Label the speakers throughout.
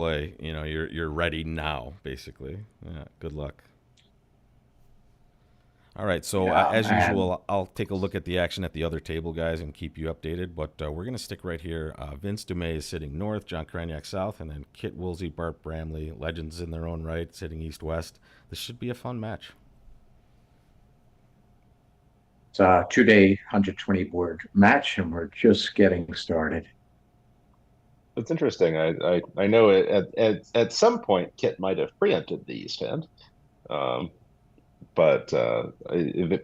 Speaker 1: play. You're ready now, basically. Yeah, good luck. All right, so
Speaker 2: Yeah,
Speaker 1: as
Speaker 2: and
Speaker 1: usual, I'll take a look at the action at the other table, guys, and keep you updated. But we're going to stick right here. Vince Dumais is sitting north, John Kraniak south, and then Kit Woolsey, Bart Bramley, legends in their own right, sitting east west. This should be a fun match.
Speaker 2: it's a 2-day 120 board match, and we're just getting started.
Speaker 3: It's interesting. I know at some point Kit might have preempted the East End, um, but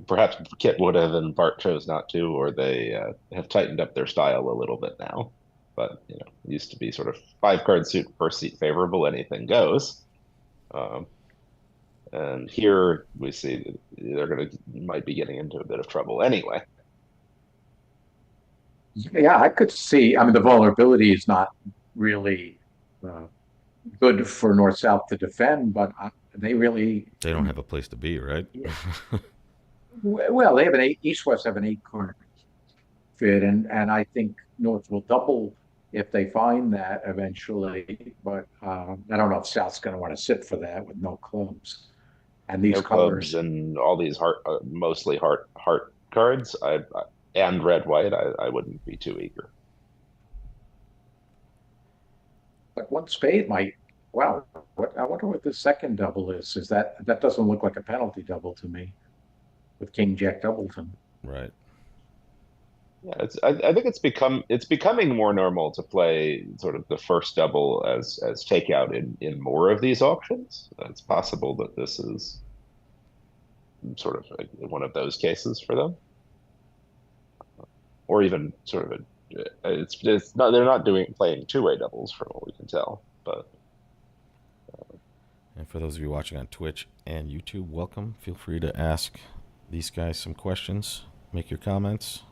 Speaker 3: perhaps Kit would have and Bart chose not to, or they have tightened up their style a little bit now. But it used to be sort of five card suit, first seat favorable, anything goes. Um, and here we see that they're going to might be getting into a bit of trouble anyway.
Speaker 2: Yeah, I could see. I mean, the vulnerability is not really uh, good for North South to defend, but they really,
Speaker 1: They don't have a place to be, right?
Speaker 2: yeah. Well, they have an eight. East West have an 8 card fit, and I think North will double if they find that eventually. But I don't know if South's going to want to sit for that with no clubs and these
Speaker 3: No clubs
Speaker 2: colors.
Speaker 3: and all these mostly heart cards. And red white. I wouldn't be too eager.
Speaker 2: But one spade might. Wow, I wonder what the second double is. Is that doesn't look like a penalty double to me with King Jack Doubleton.
Speaker 1: Right.
Speaker 3: Yeah, I think it's becoming more normal to play sort of the first double as takeout in more of these auctions. It's possible that this is sort of one of those cases for them, or even sort of it's not they're not doing playing two-way doubles from what we can tell, but
Speaker 1: And for those of you watching on Twitch and YouTube, welcome. Feel free to ask these guys some questions, make your comments.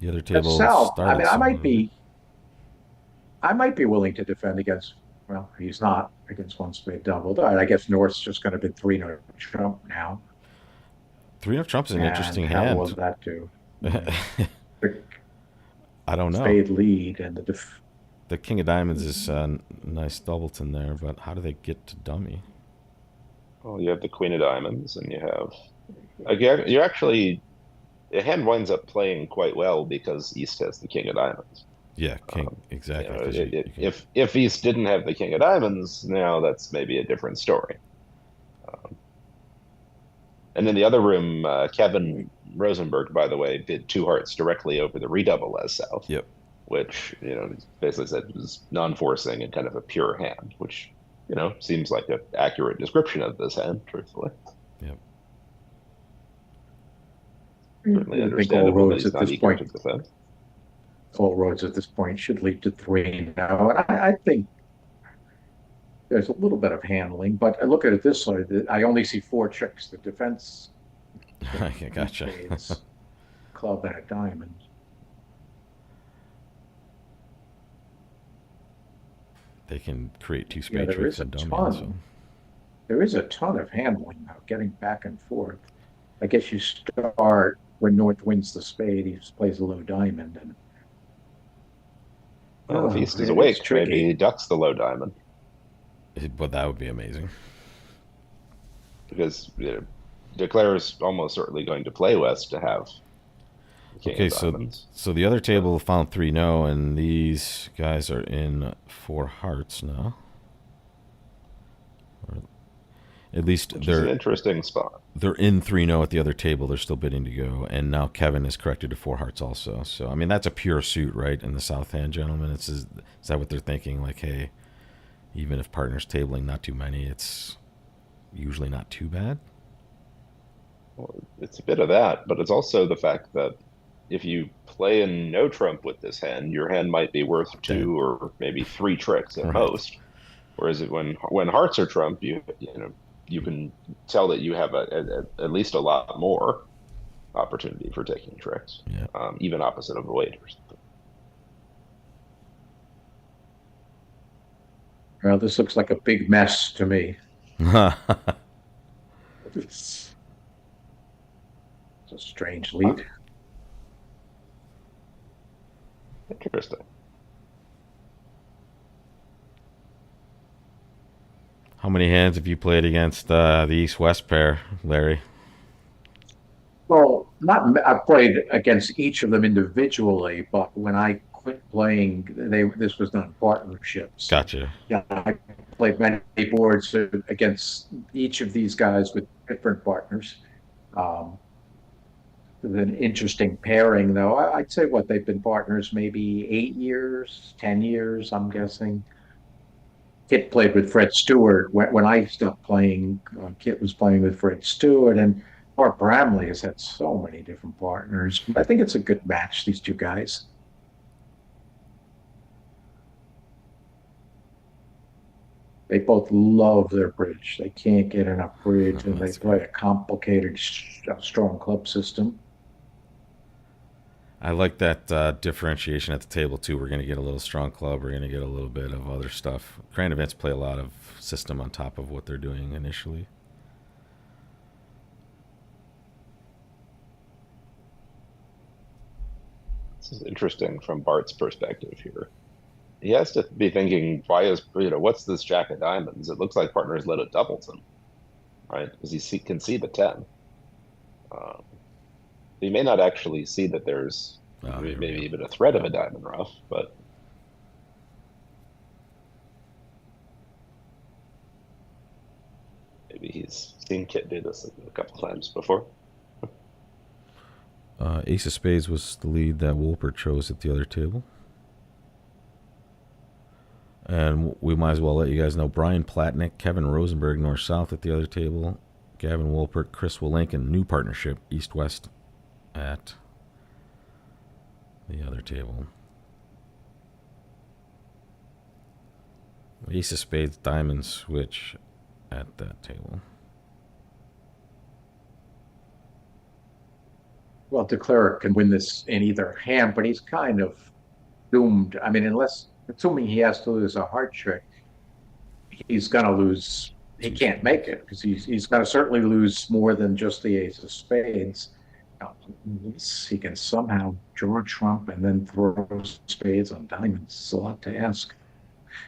Speaker 1: The other
Speaker 2: But
Speaker 1: table
Speaker 2: South, I
Speaker 1: started
Speaker 2: mean,
Speaker 1: some.
Speaker 2: I might be willing to defend against. Well, he's not against one spade double. I guess North's just going to be three no trump now.
Speaker 1: Three of Trump's an
Speaker 2: And
Speaker 1: interesting
Speaker 2: how will
Speaker 1: hand.
Speaker 2: that do?
Speaker 1: I
Speaker 2: The
Speaker 1: don't know.
Speaker 2: spade lead and the
Speaker 1: The King of Diamonds is a nice doubleton there, but how do they get to dummy?
Speaker 3: well, you have the Queen of Diamonds, and you have again you actually the hand winds up playing quite well because East has the King of Diamonds.
Speaker 1: Yeah, King, exactly. Because you can.
Speaker 3: If East didn't have the King of Diamonds, now that's maybe a different story. Um, and in the other room, Kevin Rosenberg, by the way, did two hearts directly over the redouble as South,
Speaker 1: Yep.
Speaker 3: which basically said was non-forcing and kind of a pure hand, which seems like an accurate description of this hand, truthfully.
Speaker 1: Yep.
Speaker 3: Certainly
Speaker 2: I think all
Speaker 3: understandable that
Speaker 2: roads
Speaker 3: he's
Speaker 2: at
Speaker 3: not
Speaker 2: this
Speaker 3: eager
Speaker 2: point,
Speaker 3: to defend.
Speaker 2: all roads at this point should lead to three now. And I think there's a little bit of handling, but I look at it this way: I only see four tricks. The defense,
Speaker 1: I
Speaker 2: two
Speaker 1: gotcha.
Speaker 2: spades, club, and a diamond.
Speaker 1: They can create two
Speaker 2: Yeah,
Speaker 1: spade tricks and dummy. So
Speaker 2: there is a ton of handling now, getting back and forth. I guess you start when North wins the spade, he plays a low diamond, and
Speaker 3: Well, if East is
Speaker 2: it's
Speaker 3: awake, maybe he
Speaker 2: tricky.
Speaker 3: ducks the low diamond
Speaker 1: but that would be amazing.
Speaker 3: because Declare is almost certainly going to play West to have the King
Speaker 1: Okay,
Speaker 3: of
Speaker 1: so
Speaker 3: Diamonds.
Speaker 1: the other table found three no, and these guys are in four hearts now. Or at least
Speaker 3: Which is an
Speaker 1: they're
Speaker 3: interesting spot.
Speaker 1: in three no at the other table. They're still bidding to go, and now Kevin is corrected to four hearts also. So I mean that's a pure suit, right? In the south hand, gentlemen, is that what they're thinking? Like, hey, even if partners tabling not too many, it's usually not too bad.
Speaker 3: Well, it's a bit of that, but it's also the fact that if you play in no trump with this hand, your hand might be worth
Speaker 1: Dead,
Speaker 3: two or maybe three tricks at
Speaker 1: right?
Speaker 3: most. Whereas when hearts are trump, you can tell that you have at least a lot more opportunity for taking tricks,
Speaker 1: Yeah.
Speaker 3: even opposite of the waiters.
Speaker 2: Well, this looks like a big mess to me. It's a strange lead.
Speaker 3: Interesting.
Speaker 1: How many hands have you played against the East-West pair, Larry?
Speaker 2: Well, not I played against each of them individually, but when I quit playing, this was done partnerships.
Speaker 1: Gotcha.
Speaker 2: Yeah, I played many boards against each of these guys with different partners. Um, it's an interesting pairing, though. I'd say what they've been partners maybe 8 years, 10 years, I'm guessing. Kit played with Fred Stewart. When I stopped playing, Kit was playing with Fred Stewart, and Art Bramley has had so many different partners. I think it's a good match, these two guys. They both love their bridge. They can't get enough bridge, and they
Speaker 1: That's
Speaker 2: play
Speaker 1: great.
Speaker 2: a complicated, strong club system.
Speaker 1: I like that differentiation at the table too. We're going to get a little strong club. We're going to get a little bit of other stuff. Grand events play a lot of system on top of what they're doing initially.
Speaker 3: This is interesting from Bart's perspective here. He has to be thinking, why is, what's this jack of diamonds? It looks like partners let it double to him, right? Because can see the 10. Um, he may not actually see that there's maybe even a threat of a diamond rough, but maybe he's seen Kit do this a couple times before.
Speaker 1: Ace of Spades was the lead that Wolpert chose at the other table. And we might as well let you guys know Brian Platnick, Kevin Rosenberg, north-south at the other table. Gavin Wolpert, Chris Willinkin, new partnership, east-west at the other table. Ace of Spades, Diamond switch at that table.
Speaker 2: Well, DeClerc can win this in either hand, but he's kind of doomed. I mean, assuming he has to lose a heart trick, he's going to lose. He can't make it because he's going to certainly lose more than just the ace of spades. He can somehow draw Trump and then throw spades on diamonds. It's a lot to ask.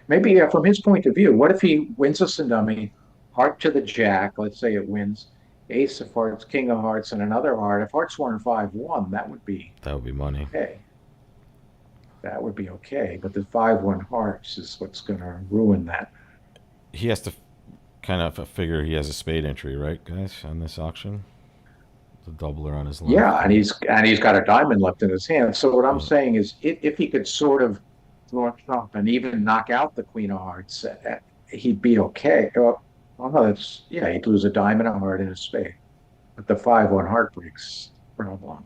Speaker 2: Maybe from his point of view, what if he wins us a dummy, heart to the jack? Let's say it wins ace of hearts, king of hearts, and another heart. If hearts won 5-1, that would be
Speaker 1: money.
Speaker 2: okay. That would be okay. But the 5-1 hearts is what's going to ruin that.
Speaker 1: He has to kind of figure he has a spade entry, right, guys, on this auction? The doubler on his left.
Speaker 2: Yeah, and he's got a diamond left in his hand. So what I'm saying is, if he could sort of throw Trump and even knock out the queen of hearts, he'd be okay. Oh no, he'd lose a diamond, a heart, and a spade. But the 5-1 heart breaks problem.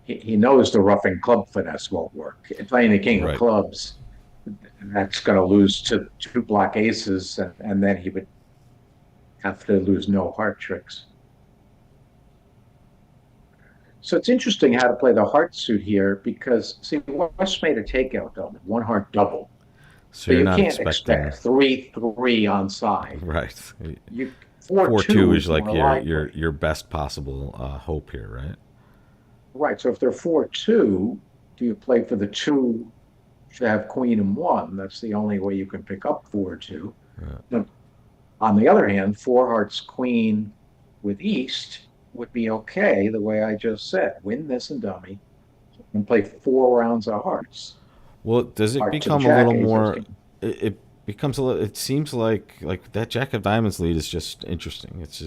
Speaker 2: He knows the roughing club finesse won't work. Playing the king of clubs, that's going to lose to two block aces, and then he would have to lose no heart tricks. So it's interesting how to play the heart suit here because, see, West made a takeout double, one heart double.
Speaker 1: So you're
Speaker 2: you
Speaker 1: not
Speaker 2: can't expect 3-3 on side.
Speaker 1: Right.
Speaker 2: 4-2
Speaker 1: is like your best possible hope here, right?
Speaker 2: Right. So if they're 4-2, do you play for the 2 to have queen and 1? That's the only way you can pick up 4-2. But on the other hand, 4 hearts queen with East would be okay, the way I just said. Win this and dummy and play 4 rounds of hearts.
Speaker 1: Well, does it become a little more? It becomes a little. It seems like that Jack of Diamonds lead is just interesting. It's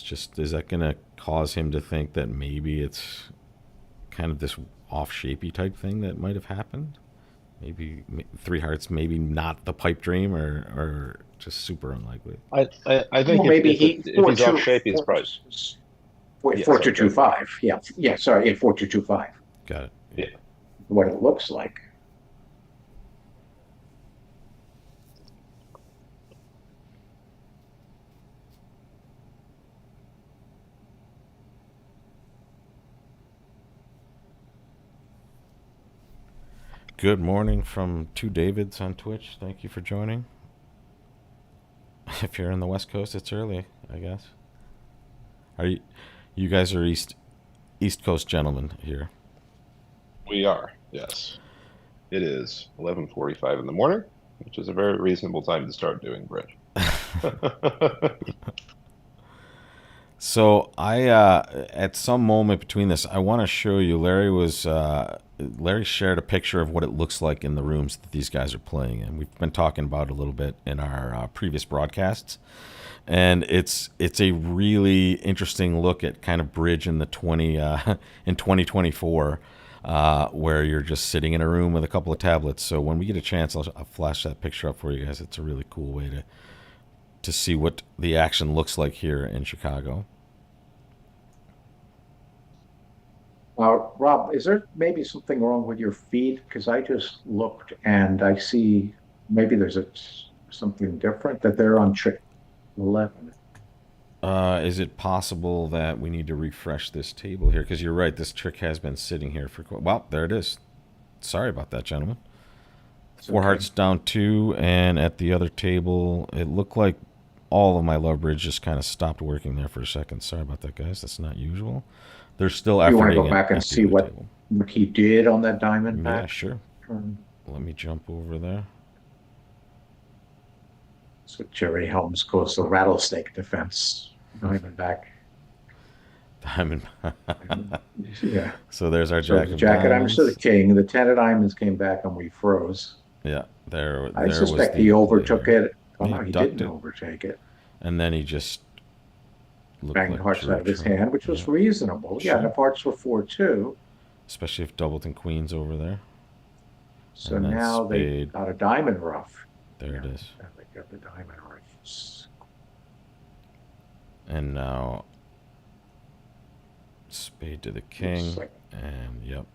Speaker 1: just. Is that going to cause him to think that maybe it's kind of this off shapey type thing that might have happened? Maybe 3 hearts, maybe not the pipe dream, or just super unlikely.
Speaker 3: I think
Speaker 2: maybe
Speaker 3: if he's off shape, he's probably
Speaker 2: 4-2-5. Yeah. Sorry, 4-2-2-5.
Speaker 1: Got it.
Speaker 3: Yeah.
Speaker 2: What it looks like.
Speaker 1: Good morning from 2 Davids on Twitch. Thank you for joining. If you're in the West Coast, it's early, I guess. Are you guys are East Coast gentlemen here?
Speaker 3: We are, yes. It is 11:45 in the morning, which is a very reasonable time to start doing bridge.
Speaker 1: So I, at some moment between this, I want to show you. Larry shared a picture of what it looks like in the rooms that these guys are playing in. We've been talking about it a little bit in our previous broadcasts, and it's a really interesting look at kind of bridge in the 2024, where you're just sitting in a room with a couple of tablets. So when we get a chance, I'll flash that picture up for you guys. It's a really cool way to see what the action looks like here in Chicago.
Speaker 2: Rob, is there maybe something wrong with your feed? Because I just looked and I see maybe there's something different that they're on trick 11.
Speaker 1: Is it possible that we need to refresh this table here? Because you're right, this trick has been sitting here for well, there it is. Sorry about that, gentlemen.
Speaker 2: It's
Speaker 1: Four
Speaker 2: okay.
Speaker 1: hearts down two, and at the other table, it looked like all of my love bridge just kind of stopped working there for a second. Sorry about that, guys. That's not usual. They're still
Speaker 2: You want to
Speaker 1: efforting
Speaker 2: go
Speaker 1: it
Speaker 2: back and
Speaker 1: at the
Speaker 2: see
Speaker 1: other
Speaker 2: what
Speaker 1: table.
Speaker 2: he did on that diamond
Speaker 1: Yeah,
Speaker 2: back?
Speaker 1: sure.
Speaker 2: Um,
Speaker 1: Let me jump over there.
Speaker 2: That's what Jerry Helms calls the rattlesnake defense. Diamondback.
Speaker 1: Diamond.
Speaker 2: Yeah.
Speaker 1: So there's our
Speaker 2: So
Speaker 1: jack
Speaker 2: the
Speaker 1: of
Speaker 2: jack of diamonds to the
Speaker 1: diamonds.
Speaker 2: king. The 10 of diamonds came back and we froze.
Speaker 1: Yeah,
Speaker 2: I
Speaker 1: there was
Speaker 2: suspect he
Speaker 1: the play
Speaker 2: overtook
Speaker 1: here.
Speaker 2: it. Oh
Speaker 1: Yeah,
Speaker 2: no,
Speaker 1: he
Speaker 2: he
Speaker 1: ducked
Speaker 2: didn't
Speaker 1: it,
Speaker 2: overtake it.
Speaker 1: and then he just looked
Speaker 2: Banged
Speaker 1: like
Speaker 2: hearts
Speaker 1: Drew
Speaker 2: out of his
Speaker 1: Trump.
Speaker 2: hand, which
Speaker 1: Yeah,
Speaker 2: was reasonable. Yeah, and
Speaker 1: sure.
Speaker 2: if hearts were 4-2.
Speaker 1: Especially if Doubleton Queen's over there,
Speaker 2: So
Speaker 1: and then
Speaker 2: now they
Speaker 1: Spade.
Speaker 2: got a diamond rough.
Speaker 1: There
Speaker 2: Yeah,
Speaker 1: it is.
Speaker 2: they got the diamond rough.
Speaker 1: And now Spade to the
Speaker 2: Looks
Speaker 1: king,
Speaker 2: like
Speaker 1: and yep,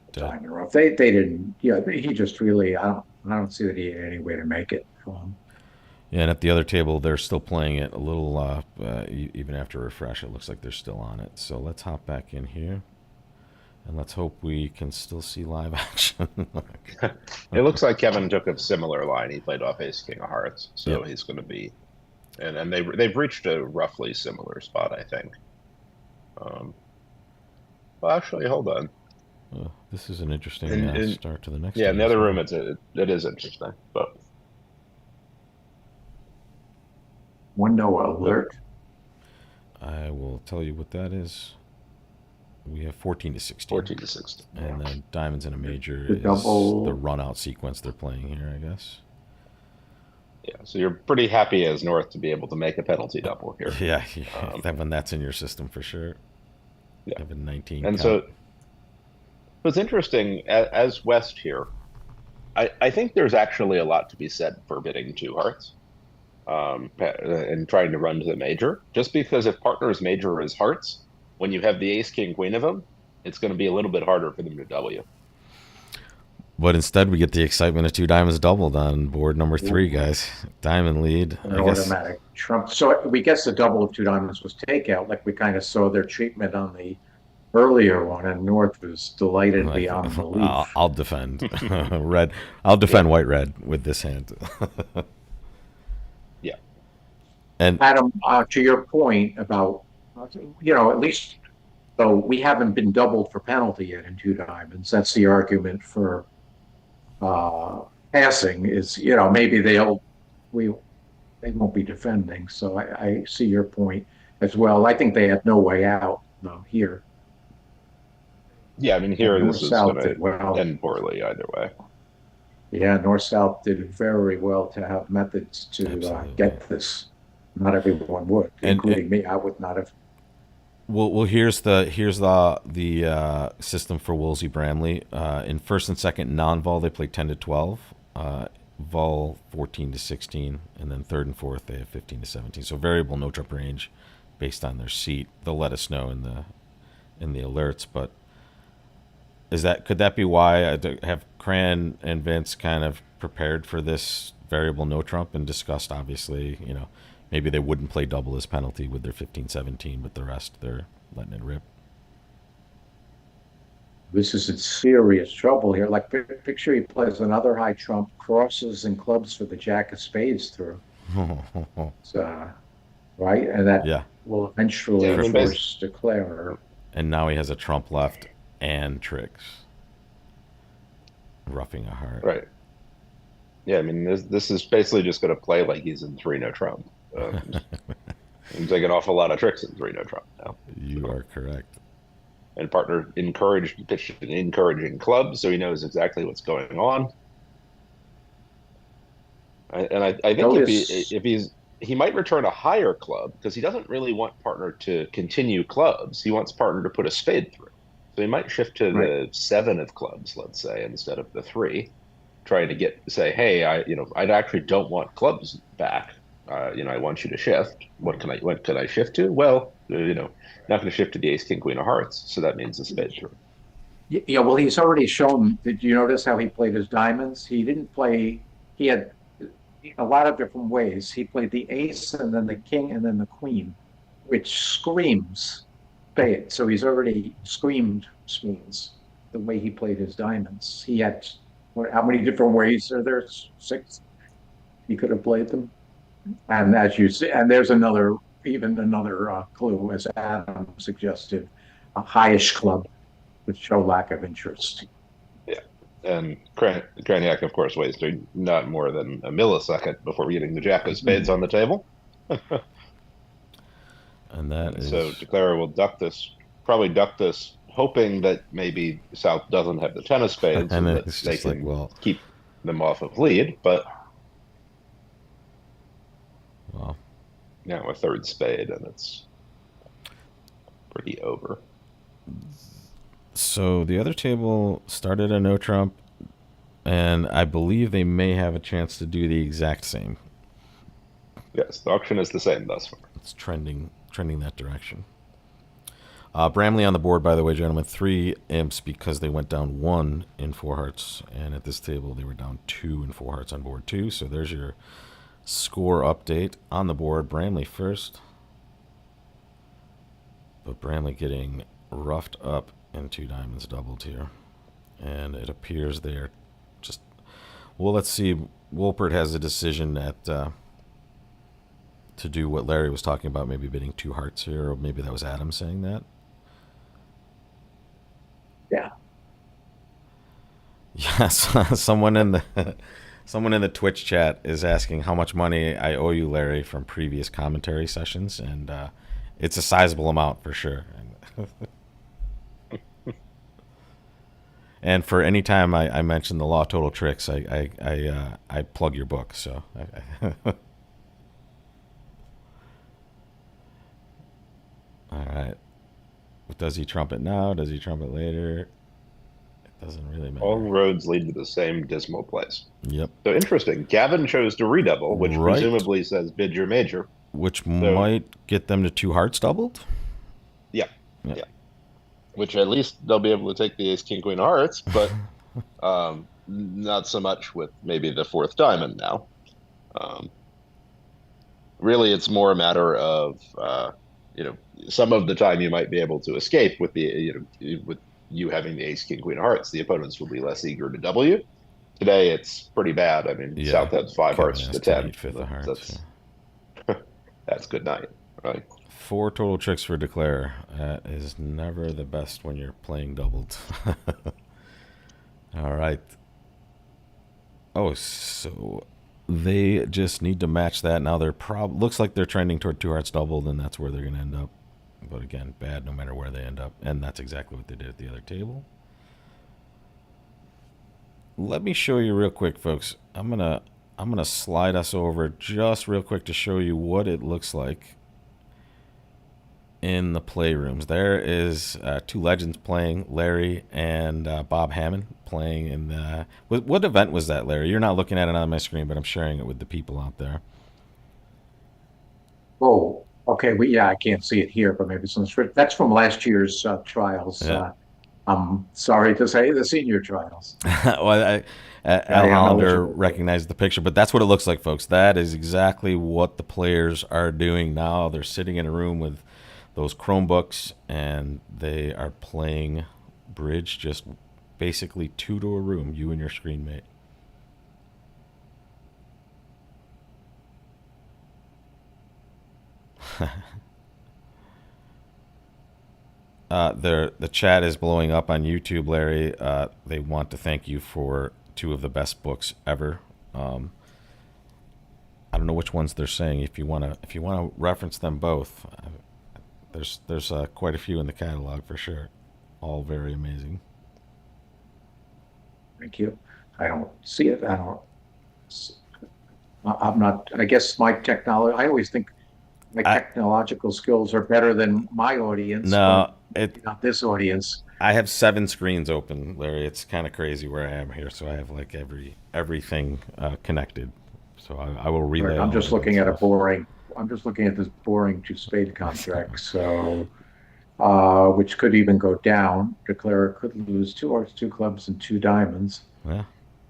Speaker 2: a
Speaker 1: dead.
Speaker 2: diamond rough. They didn't. Yeah, he just really. I don't see that he had any way to make it.
Speaker 1: Yeah, and at the other table, they're still playing it a little. Even after refresh, it looks like they're still on it. So let's hop back in here, and let's hope we can still see live action.
Speaker 3: It looks like Kevin took a similar line. He played off Ace King of Hearts, so
Speaker 1: Yep.
Speaker 3: he's going to be, and they've reached a roughly similar spot, I think. Well, actually, hold on.
Speaker 1: This is an interesting
Speaker 3: In
Speaker 1: start to the next
Speaker 3: Yeah, in
Speaker 1: game
Speaker 3: the
Speaker 1: as
Speaker 3: other
Speaker 1: well.
Speaker 3: room, it is interesting, but
Speaker 2: Window alert.
Speaker 1: I will tell you what that is. We have 14 to 16.
Speaker 3: 14 to 16.
Speaker 1: And then diamonds in a major
Speaker 2: The
Speaker 1: is
Speaker 2: double.
Speaker 1: the run out sequence they're playing here, I guess.
Speaker 3: Yeah, so you're pretty happy as North to be able to make a penalty double here.
Speaker 1: Yeah, when that's in your system for sure.
Speaker 3: Yeah.
Speaker 1: Have a 19
Speaker 3: And
Speaker 1: count.
Speaker 3: so what's interesting as West here, I think there's actually a lot to be said for bidding two hearts and trying to run to the major. Just because if partner's major is hearts, when you have the ace, king, queen of them, it's going to be a little bit harder for them to W.
Speaker 1: But instead, we get the excitement of two diamonds doubled on board number 3, guys. Diamond lead.
Speaker 2: An
Speaker 1: I guess.
Speaker 2: automatic trump. So we guess the double of two diamonds was takeout, like we kind of saw their treatment on the earlier one, and North was delighted beyond belief.
Speaker 1: I'll defend red. I'll defend white red with this hand.
Speaker 3: Yeah.
Speaker 1: And
Speaker 2: Adam, to your point about, at least though we haven't been doubled for penalty yet in two diamonds. That's the argument for passing is, maybe they won't be defending. So I see your point as well. I think they had no way out though here.
Speaker 3: Yeah, I mean, here
Speaker 2: And
Speaker 3: this is
Speaker 2: North-South
Speaker 3: going
Speaker 2: did
Speaker 3: to
Speaker 2: well.
Speaker 3: end poorly either way.
Speaker 2: Yeah, North-South did very well to have methods to
Speaker 1: Absolutely.
Speaker 2: get this. Not everyone would, including me. I would not have.
Speaker 1: well, here's the system for Wolsey Bramley. In first and second non-vol, they play 10 to 12. Vol 14 to 16, and then third and fourth they have 15 to 17. So variable no trump range, based on their seat. They'll let us know in the alerts. But could that be why have Cran and Vince kind of prepared for this variable no trump and discussed? Obviously, maybe they wouldn't play double as penalty with their 15-17, but the rest they're letting it rip.
Speaker 2: This is in serious trouble here. Like, picture he plays another high trump, crosses and clubs for the jack of spades through. So, right? And that
Speaker 1: Yeah.
Speaker 2: will
Speaker 3: Yeah, I
Speaker 2: eventually
Speaker 3: mean,
Speaker 2: force declare.
Speaker 1: And now he has a trump left and tricks, roughing a heart.
Speaker 3: right. Yeah, I mean, this is basically just going to play like he's in three no trump. I'm taking an awful lot of tricks in three no trump now.
Speaker 1: You
Speaker 3: So,
Speaker 1: are correct.
Speaker 3: and partner encouraged pitched an encouraging club, so he knows exactly what's going on. I think
Speaker 2: Notice,
Speaker 3: he might return a higher club because he doesn't really want partner to continue clubs. He wants partner to put a spade through. So he might shift to
Speaker 2: right?
Speaker 3: the seven of clubs, let's say, instead of the three, trying to say, hey, I actually don't want clubs back. I want you to shift. What can I shift to? Well, not going to shift to the ace, king, queen of hearts. So that means a spade through.
Speaker 2: Yeah, well, he's already shown. Did you notice how he played his diamonds? He didn't play, he had a lot of different ways. He played the ace and then the king and then the queen, which screams spade. So he's already screamed spades the way he played his diamonds. He had, how many different ways are there? Six. He could have played them. And as you see, and there's even another clue, as Adam suggested, a highish club would show lack of interest.
Speaker 3: Yeah. And Craniac, of course, wasted not more than a millisecond before getting the jack of spades on the table.
Speaker 1: And that
Speaker 3: And so
Speaker 1: is
Speaker 3: Declara will probably duck this, hoping that maybe South doesn't have the ten of spades
Speaker 1: and
Speaker 3: and that
Speaker 1: it's
Speaker 3: they
Speaker 1: just like,
Speaker 3: can
Speaker 1: well,
Speaker 3: keep them off of lead. But
Speaker 1: well,
Speaker 3: now a third spade, and it's pretty over.
Speaker 1: so the other table started a no trump, and I believe they may have a chance to do the exact same.
Speaker 3: Yes, the auction is the same thus far.
Speaker 1: It's trending that direction. Bramley on the board, by the way, gentlemen, 3 imps because they went down 1 in 4 hearts, and at this table they were down 2 in 4 hearts on board 2. So there's your score update on the board. Bramley first, but Bramley getting roughed up in 2 diamonds doubled here, and it appears they're just, well, let's see. Wolpert has a decision at to do what Larry was talking about, maybe bidding 2 hearts here, or maybe that was Adam saying that.
Speaker 2: Yeah.
Speaker 1: Yes, someone in the Twitch chat is asking how much money I owe you, Larry, from previous commentary sessions, and it's a sizable amount for sure. And for any time I mention the Law of Total Tricks, I plug your book. So. All right. Does he trump it now? Does he trump it later? It doesn't really matter.
Speaker 3: All roads lead to the same dismal place.
Speaker 1: Yep.
Speaker 3: So interesting. Gavin chose to redouble, which
Speaker 1: Right.
Speaker 3: presumably says bid your major.
Speaker 1: Which might get them to 2 hearts doubled?
Speaker 3: Yeah. Which at least they'll be able to take the ace, king, queen of hearts, but not so much with maybe the 4th diamond now. Really, it's more a matter of, some of the time you might be able to escape with with you having the ace, king, queen of hearts. The opponents will be less eager to double you. Today, it's pretty bad. I mean,
Speaker 1: Yeah.
Speaker 3: South has 5
Speaker 1: Kevin
Speaker 3: hearts
Speaker 1: has
Speaker 3: to
Speaker 1: 10,
Speaker 3: 10.
Speaker 1: 5th of hearts.
Speaker 3: That's good night, right?
Speaker 1: 4 total tricks for Declare. That is never the best when you're playing doubled. All right. Oh, so they just need to match that. Now they're looks like they're trending toward 2 hearts doubled, and that's where they're going to end up. But again, bad no matter where they end up, and that's exactly what they did at the other table. Let me show you real quick, folks. I'm gonna slide us over just real quick to show you what it looks like in the playrooms. There is 2 legends playing, Larry and Bob Hammond playing in the... What event was that, Larry? You're not looking at it on my screen, but I'm sharing it with the people out there.
Speaker 2: Oh, okay. I can't see it here, but maybe it's on the script. That's from last year's trials.
Speaker 1: Yeah.
Speaker 2: I'm sorry to say the senior trials.
Speaker 1: Well, Al Hollander recognized the picture, but that's what it looks like, folks. That is exactly what the players are doing now. They're sitting in a room with those Chromebooks, and they are playing bridge, just basically 2 to a room, you and your screen mate. The chat is blowing up on YouTube, Larry. They want to thank you for two of the best books ever. I don't know which ones they're saying. If you wanna reference them both, there's quite a few in the catalog for sure. All very amazing.
Speaker 2: Thank you. I don't see it. I don't. I'm not. I guess my technology. I always think my
Speaker 1: I
Speaker 2: technological skills are better than my audience, but
Speaker 1: no it.
Speaker 2: maybe not this audience.
Speaker 1: I have 7 screens open, Larry. It's kind of crazy where I am here. So I have like everything connected. So I will relay
Speaker 2: Right.
Speaker 1: all the good stuff.
Speaker 2: I'm just looking at this boring two spade contract. So, which could even go down. Declarer could lose two hearts, two clubs, and two diamonds.
Speaker 1: Yeah,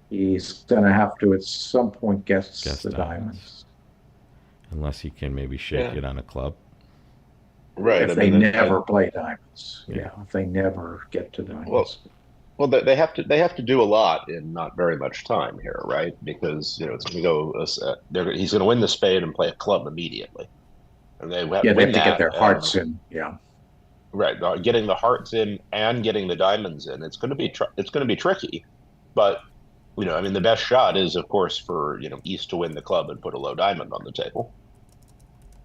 Speaker 2: He's gonna have to at some point guess
Speaker 1: guess
Speaker 2: the
Speaker 1: diamonds.
Speaker 2: diamonds.
Speaker 1: Unless he can maybe shake
Speaker 3: Yeah.
Speaker 1: it on a club.
Speaker 3: Right. I
Speaker 2: If they
Speaker 3: mean,
Speaker 2: never play diamonds.
Speaker 1: Yeah.
Speaker 2: Yeah, if they never get to
Speaker 3: well,
Speaker 2: diamonds.
Speaker 3: well, they have to do a lot in not very much time here, right? Because it's going to go. He's going to win the spade and play a club immediately, and
Speaker 2: Yeah, they
Speaker 3: win
Speaker 2: have to get
Speaker 3: that.
Speaker 2: their
Speaker 3: And
Speaker 2: hearts in. Yeah.
Speaker 3: right, getting the hearts in and getting the diamonds in, it's going to be it's going to be tricky. But I mean, the best shot is, of course, for East to win the club and put a low diamond on the table.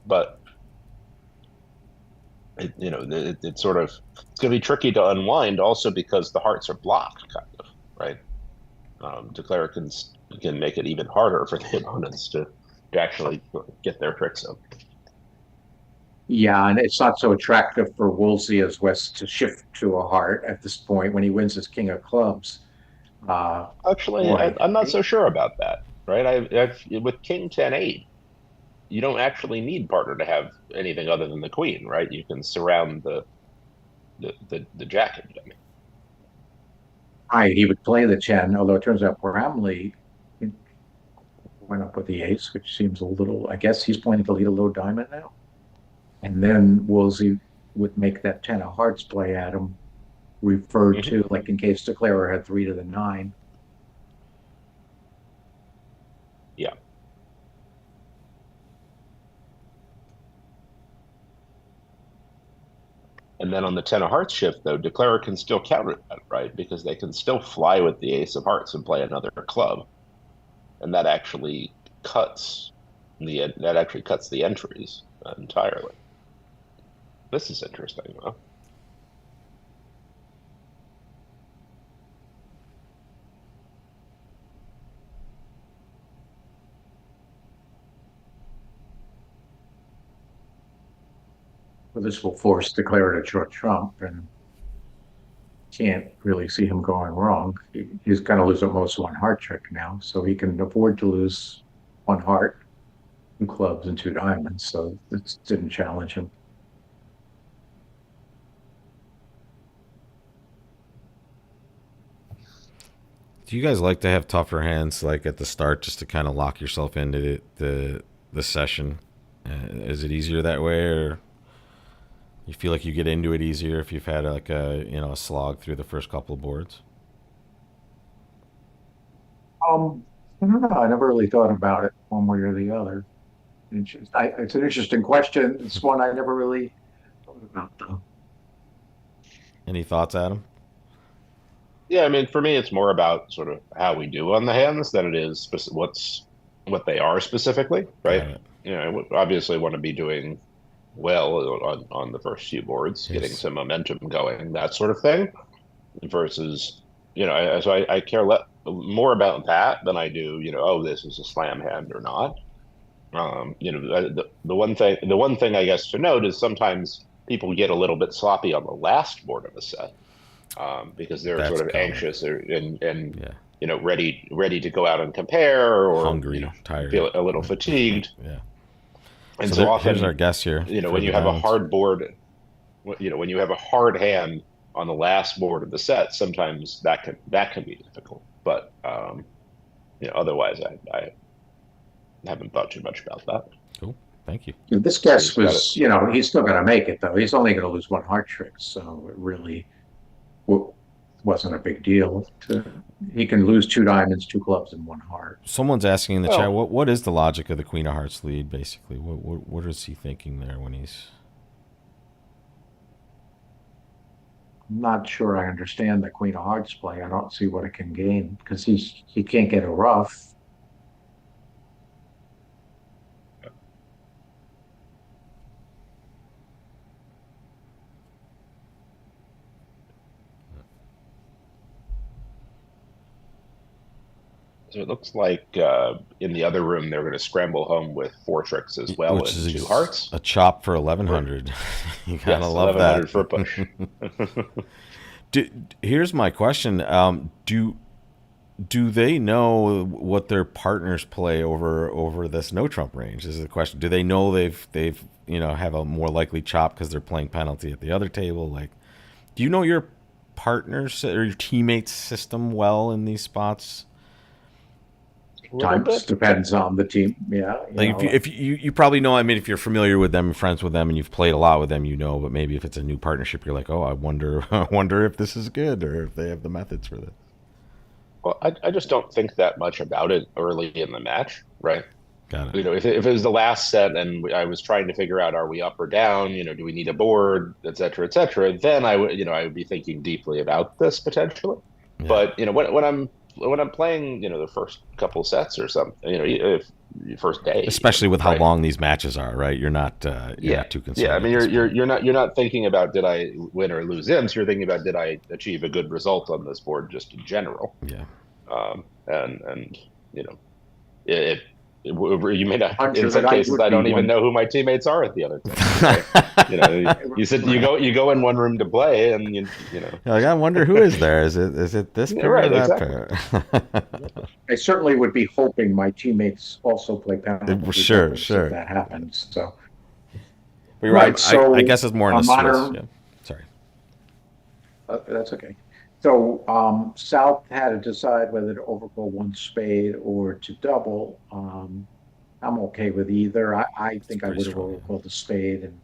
Speaker 3: But it's sort of it's going to be tricky to unwind, also because the hearts are blocked, kind of, right? Declare can make it even harder for the opponents to actually get their tricks up.
Speaker 2: Yeah, and it's not so attractive for Wolsey as West to shift to a heart at this point when he wins his king of clubs.
Speaker 3: Actually,
Speaker 2: Boy,
Speaker 3: I'm not so sure about that, right? With King 10-8, you don't actually need partner to have anything other than the queen, right? You can surround the jack.
Speaker 2: he would play the 10, although it turns out Bramley went up with the ace, which seems a little, I guess he's playing to lead a low diamond now. And then Wolsey would make that 10 of hearts play at him, referred to, like in case Declarer had 3 to the 9.
Speaker 3: Yeah. And then on the 10 of hearts shift, though, Declarer can still counter that, right? Because they can still fly with the ace of hearts and play another club. And that actually cuts the entries entirely. This is interesting, though.
Speaker 2: Well, this will force Declarer to short trump, and can't really see him going wrong. He's going to lose almost one heart trick now, so he can afford to lose one heart, two clubs, and two diamonds. So this didn't challenge him.
Speaker 1: Do you guys like to have tougher hands like at the start just to kind of lock yourself into the session? Is it easier that way, or you feel like you get into it easier if you've had like a slog through the first couple of boards?
Speaker 2: I don't know. I never really thought about it one way or the other. It's an interesting question. It's one I never really thought about, though.
Speaker 1: Any thoughts, Adam?
Speaker 3: Yeah, I mean, for me, it's more about sort of how we do on the hands than it is what they are specifically, right?
Speaker 1: Got it.
Speaker 3: I would obviously want to be doing well on the first few boards, getting
Speaker 1: Yes.
Speaker 3: some momentum going, that sort of thing, versus so I care more about that than I do oh, this is a slam hand or not. The one thing I guess to note is sometimes people get a little bit sloppy on the last board of a set, because they're
Speaker 1: That's
Speaker 3: sort of
Speaker 1: common.
Speaker 3: anxious and
Speaker 1: Yeah.
Speaker 3: ready to go out and compare, or
Speaker 1: Hungry, tired.
Speaker 3: feel a little fatigued.
Speaker 1: Yeah.
Speaker 3: And
Speaker 1: So
Speaker 3: so
Speaker 1: here's our
Speaker 3: often,
Speaker 1: guess here. For
Speaker 3: when
Speaker 1: the
Speaker 3: you have a
Speaker 1: diamonds.
Speaker 3: hard board, when you have a hard hand on the last board of the set, sometimes that can be difficult. But otherwise, I haven't thought too much about that.
Speaker 1: Cool. Thank you.
Speaker 2: This
Speaker 3: So
Speaker 2: guess
Speaker 3: he's got it.
Speaker 2: was, he's still going to make it, though. He's only going to lose one heart trick, so it really wasn't a big deal. He can lose two diamonds, two clubs, and one heart.
Speaker 1: Someone's asking in the chat,
Speaker 3: Well,
Speaker 1: what is the logic of the Queen of Hearts lead? Basically, what is he thinking there when he's?
Speaker 2: not sure I understand the Queen of Hearts play. I don't see what it can gain because he can't get a rough.
Speaker 3: So it looks like in the other room they're going to scramble home with four tricks as well
Speaker 1: Which
Speaker 3: and two
Speaker 1: is
Speaker 3: hearts.
Speaker 1: a chop for
Speaker 3: Or
Speaker 1: 1100. You gotta
Speaker 3: yes,
Speaker 1: love
Speaker 3: 1100
Speaker 1: that.
Speaker 3: for a push.
Speaker 1: Here's my question: do they know what their partners play over this no trump range? This is the question. Do they know they've have a more likely chop because they're playing penalty at the other table? Like, do you know your partners or your teammates' system well in these spots?
Speaker 3: A little
Speaker 2: Times
Speaker 3: bit.
Speaker 2: depends on the team. Yeah,
Speaker 1: Like if you probably know, I mean, if you're familiar with them, friends with them, and you've played a lot with them, but maybe if it's a new partnership, you're like, oh, I wonder, I wonder if this is good or if they have the methods for this.
Speaker 3: Well, I just don't think that much about it early in the match, right?
Speaker 1: Got it.
Speaker 3: If it was the last set and I was trying to figure out, are we up or down? Do we need a board, et cetera, then I would be thinking deeply about this potentially.
Speaker 1: Yeah.
Speaker 3: But when I'm playing, the first couple sets or something, if first day even,
Speaker 1: Especially with how
Speaker 3: right?
Speaker 1: long these matches are, right? You're
Speaker 3: Yeah,
Speaker 1: not too
Speaker 3: yeah. I
Speaker 1: concerned
Speaker 3: mean,
Speaker 1: at this point.
Speaker 3: you're not thinking about did I win or lose imps. You're thinking about did I achieve a good result on this board just in general.
Speaker 1: Yeah.
Speaker 3: And you know, it, you may not. In some
Speaker 2: 100 I
Speaker 3: cases,
Speaker 2: would
Speaker 3: I
Speaker 2: be
Speaker 3: don't even
Speaker 2: one.
Speaker 3: know who my teammates are at the other table. Right? You said
Speaker 2: Right.
Speaker 3: you go in one room to play, and you know.
Speaker 1: Like, I wonder who is there. Is it this
Speaker 3: Yeah,
Speaker 1: pair or
Speaker 3: right,
Speaker 1: that
Speaker 3: exactly.
Speaker 1: pair?
Speaker 2: I certainly would be hoping my teammates also play penalty
Speaker 1: Sure,
Speaker 2: doubles if
Speaker 1: sure.
Speaker 2: that happens. So,
Speaker 1: But you're
Speaker 2: right.
Speaker 1: right. I
Speaker 2: So,
Speaker 1: guess it's more in the Swiss.
Speaker 2: modern,
Speaker 1: Yeah. Sorry.
Speaker 2: that's okay. So, South had to decide whether to overcall one spade or to double. I'm okay with either. I
Speaker 1: It's a
Speaker 2: think I
Speaker 1: pretty
Speaker 2: would have
Speaker 1: strong hand.
Speaker 2: overcalled the spade and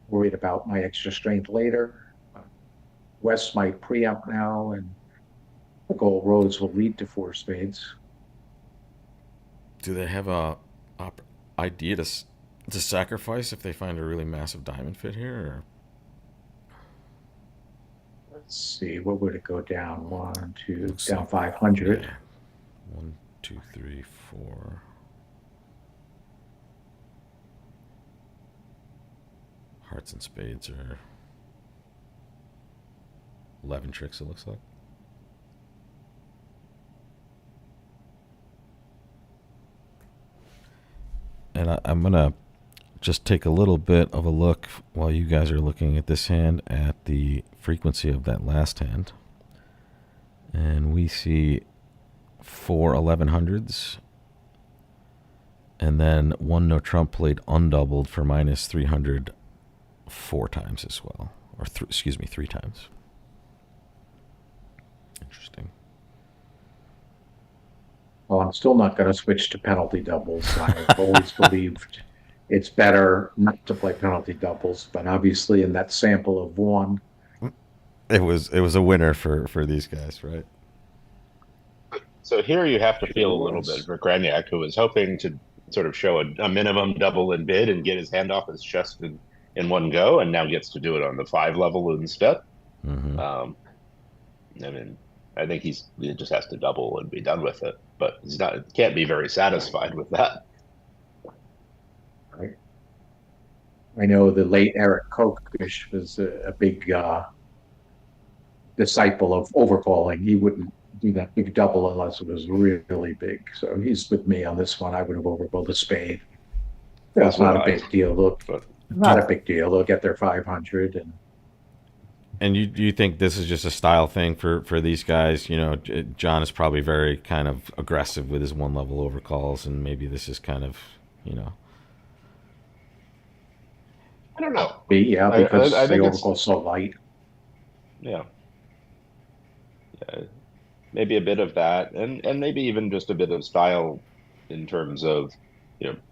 Speaker 2: worried about my extra strength later. Uh, West might preempt now, and the gold roads will lead to four spades.
Speaker 1: Do they have a idea to sacrifice if they find a really massive diamond fit here? Or?
Speaker 2: Let's see, what would it go down? One, two,
Speaker 1: Looks
Speaker 2: down
Speaker 1: like
Speaker 2: 500.
Speaker 1: yeah. 1, 2, 3, 4. Hearts and spades are 11 tricks. It looks like. And I'm gonna just take a little bit of a look while you guys are looking at this hand at the frequency of that last hand. And we see 4 1100s and then one no trump played undoubled for minus 300 4 times as well. Or, excuse me, 3 times. Interesting.
Speaker 2: Well, I'm still not going to switch to penalty doubles. I've always believed it's better not to play penalty doubles, but obviously in that sample of one,
Speaker 1: It was a winner for these guys, right?
Speaker 3: So here you have to
Speaker 2: sure
Speaker 3: feel a little bit
Speaker 2: was.
Speaker 3: for Graniak, who was hoping to sort of show a minimum double in bid and get his hand off his chest in one go, and now gets to do it on the 5 level instead.
Speaker 1: Mm-hmm.
Speaker 3: I mean, I think he just has to double and be done with it, but he's not can't be very satisfied with that.
Speaker 2: Right? I know the late Eric Kokish was a big disciple of overcalling. He wouldn't do that big double unless it was really big. So he's with me on this one. I would have overcalled a spade.
Speaker 3: As
Speaker 2: That's
Speaker 3: would
Speaker 2: not a
Speaker 3: I.
Speaker 2: big deal. Look,
Speaker 3: But
Speaker 2: not a big deal. They'll get their 500
Speaker 1: And you think this is just a style thing for these guys? John is probably very kind of aggressive with his one level overcalls, and maybe this is kind of,
Speaker 3: I don't know.
Speaker 2: yeah,
Speaker 3: I
Speaker 2: because they
Speaker 3: think it's
Speaker 2: overcall so light.
Speaker 3: yeah, yeah, maybe a bit of that, and maybe even just a bit of style in terms of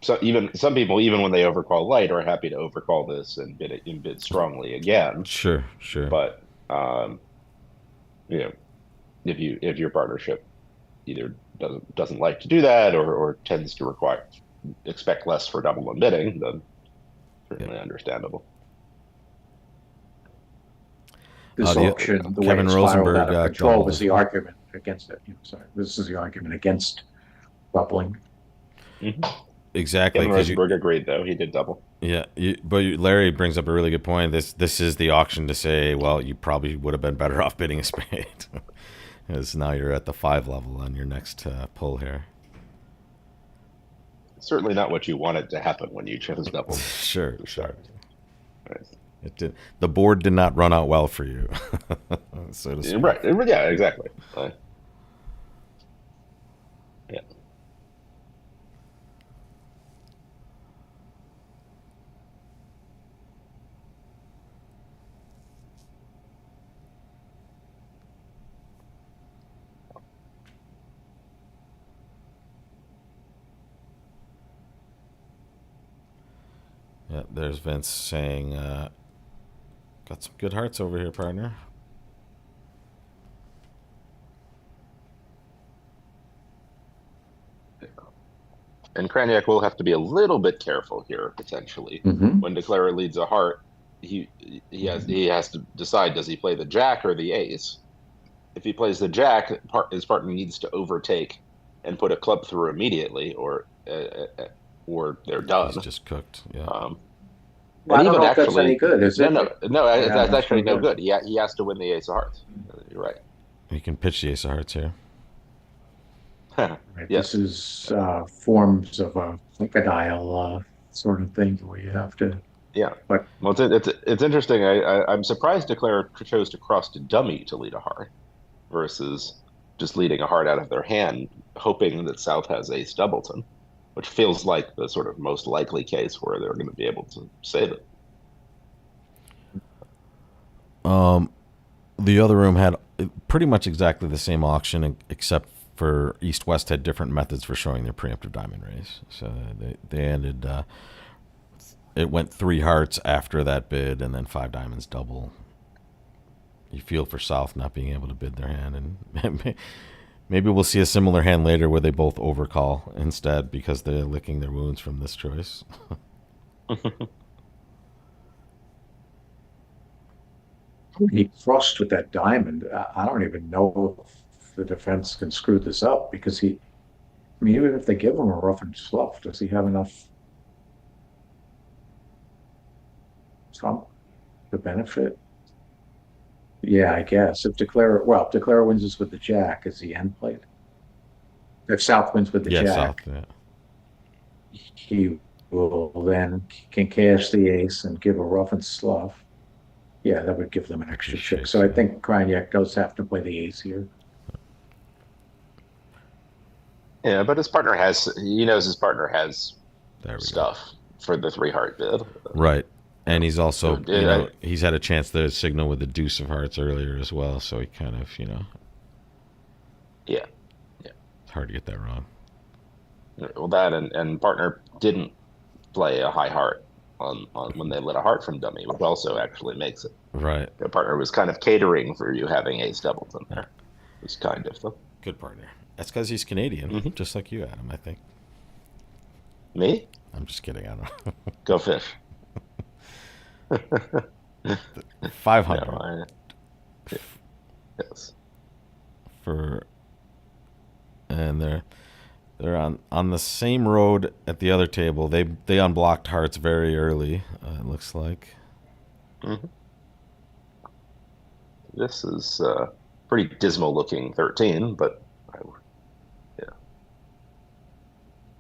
Speaker 3: so even some people, even when they overcall light, are happy to overcall this and bid strongly again.
Speaker 1: sure, sure.
Speaker 3: But you know, if your partnership either doesn't like to do that or tends to expect less for double and bidding, then
Speaker 1: Yeah.
Speaker 3: certainly understandable.
Speaker 2: this auction, the way
Speaker 1: Kevin
Speaker 2: it spiraled
Speaker 1: Rosenberg
Speaker 2: out of
Speaker 1: got
Speaker 2: control,
Speaker 1: doubled
Speaker 2: was
Speaker 1: as
Speaker 2: the
Speaker 1: well.
Speaker 2: argument against it. Sorry, this is the argument against bubbling.
Speaker 3: Mhm.
Speaker 1: Exactly,
Speaker 3: Kevin
Speaker 1: because
Speaker 3: Rosenberg agreed, though. He did double.
Speaker 1: yeah, Larry brings up a really good point. This is the auction to say, well, you probably would have been better off bidding a spade, because now you're at the 5 level on your next pull here.
Speaker 3: Certainly not what you wanted to happen when you chose double.
Speaker 1: Sure.
Speaker 3: Right.
Speaker 1: It did. The board did not run out well for you, so to speak.
Speaker 3: Right. Yeah, exactly. Yeah.
Speaker 1: Yeah, there's Vince saying, got some good hearts over here, partner.
Speaker 3: And Kraniak will have to be a little bit careful here, potentially.
Speaker 2: Mm-hmm.
Speaker 3: When Declarer leads a heart, he has to decide, does he play the jack or the ace? If he plays the jack, his partner needs to overtake and put a club through immediately, or they're done.
Speaker 1: He's just cooked. Yeah.
Speaker 2: Well, I don't
Speaker 3: even
Speaker 2: know if that's
Speaker 3: actually,
Speaker 2: any good, is it?
Speaker 3: no,
Speaker 2: Yeah,
Speaker 3: that's
Speaker 2: that's
Speaker 3: actually
Speaker 2: no
Speaker 3: no good. He has to win the ace of hearts. You're right.
Speaker 1: He can pitch the ace of hearts here.
Speaker 2: Right.
Speaker 3: Yes.
Speaker 2: This is forms of a crocodile sort of thing where you have to.
Speaker 3: Yeah.
Speaker 2: But
Speaker 3: Well, it's interesting. I'm surprised Declare chose to cross to dummy to lead a heart versus just leading a heart out of their hand, hoping that South has ace doubleton, which feels like the sort of most likely case where they're going to be able to save it.
Speaker 1: The other room had pretty much exactly the same auction, except for East West had different methods for showing their preemptive diamond raise. So they ended. It went 3 hearts after that bid, and then 5 diamonds double. You feel for South not being able to bid their hand, and maybe we'll see a similar hand later where they both overcall instead because they're licking their wounds from this choice.
Speaker 2: he crossed with that diamond. I don't even know if the defense can screw this up because I mean, even if they give him a rough and slough, does he have enough trump to benefit? Yeah, I guess. If Declare wins this with the jack, is the end played? If South wins with the
Speaker 1: Yeah,
Speaker 2: jack,
Speaker 1: South. Yeah.
Speaker 2: he will then can cash the ace and give a rough and slough. Yeah, that would give them an extra chick. So I think Kraniak does have to play the ace here.
Speaker 3: Yeah, but he knows his partner has stuff for the 3 heart bid.
Speaker 1: Right. And he's also, he's had a chance to signal with the deuce of hearts earlier as well. So he kind of,
Speaker 3: Yeah.
Speaker 1: It's hard to get that wrong.
Speaker 3: Well, that and partner didn't play a high heart on when they lit a heart from dummy, which also actually makes it.
Speaker 1: Right.
Speaker 3: The partner was kind of catering for you having ace doubleton there. It was kind of though.
Speaker 1: Good partner. That's because he's Canadian, just like you, Adam, I think.
Speaker 3: Me?
Speaker 1: I'm just kidding. I don't know.
Speaker 3: Go fish.
Speaker 1: 500.
Speaker 3: No, yes.
Speaker 1: And they're on the same road at the other table. They unblocked hearts very early. It looks like.
Speaker 3: Mm-hmm. This is pretty dismal looking 13, but yeah.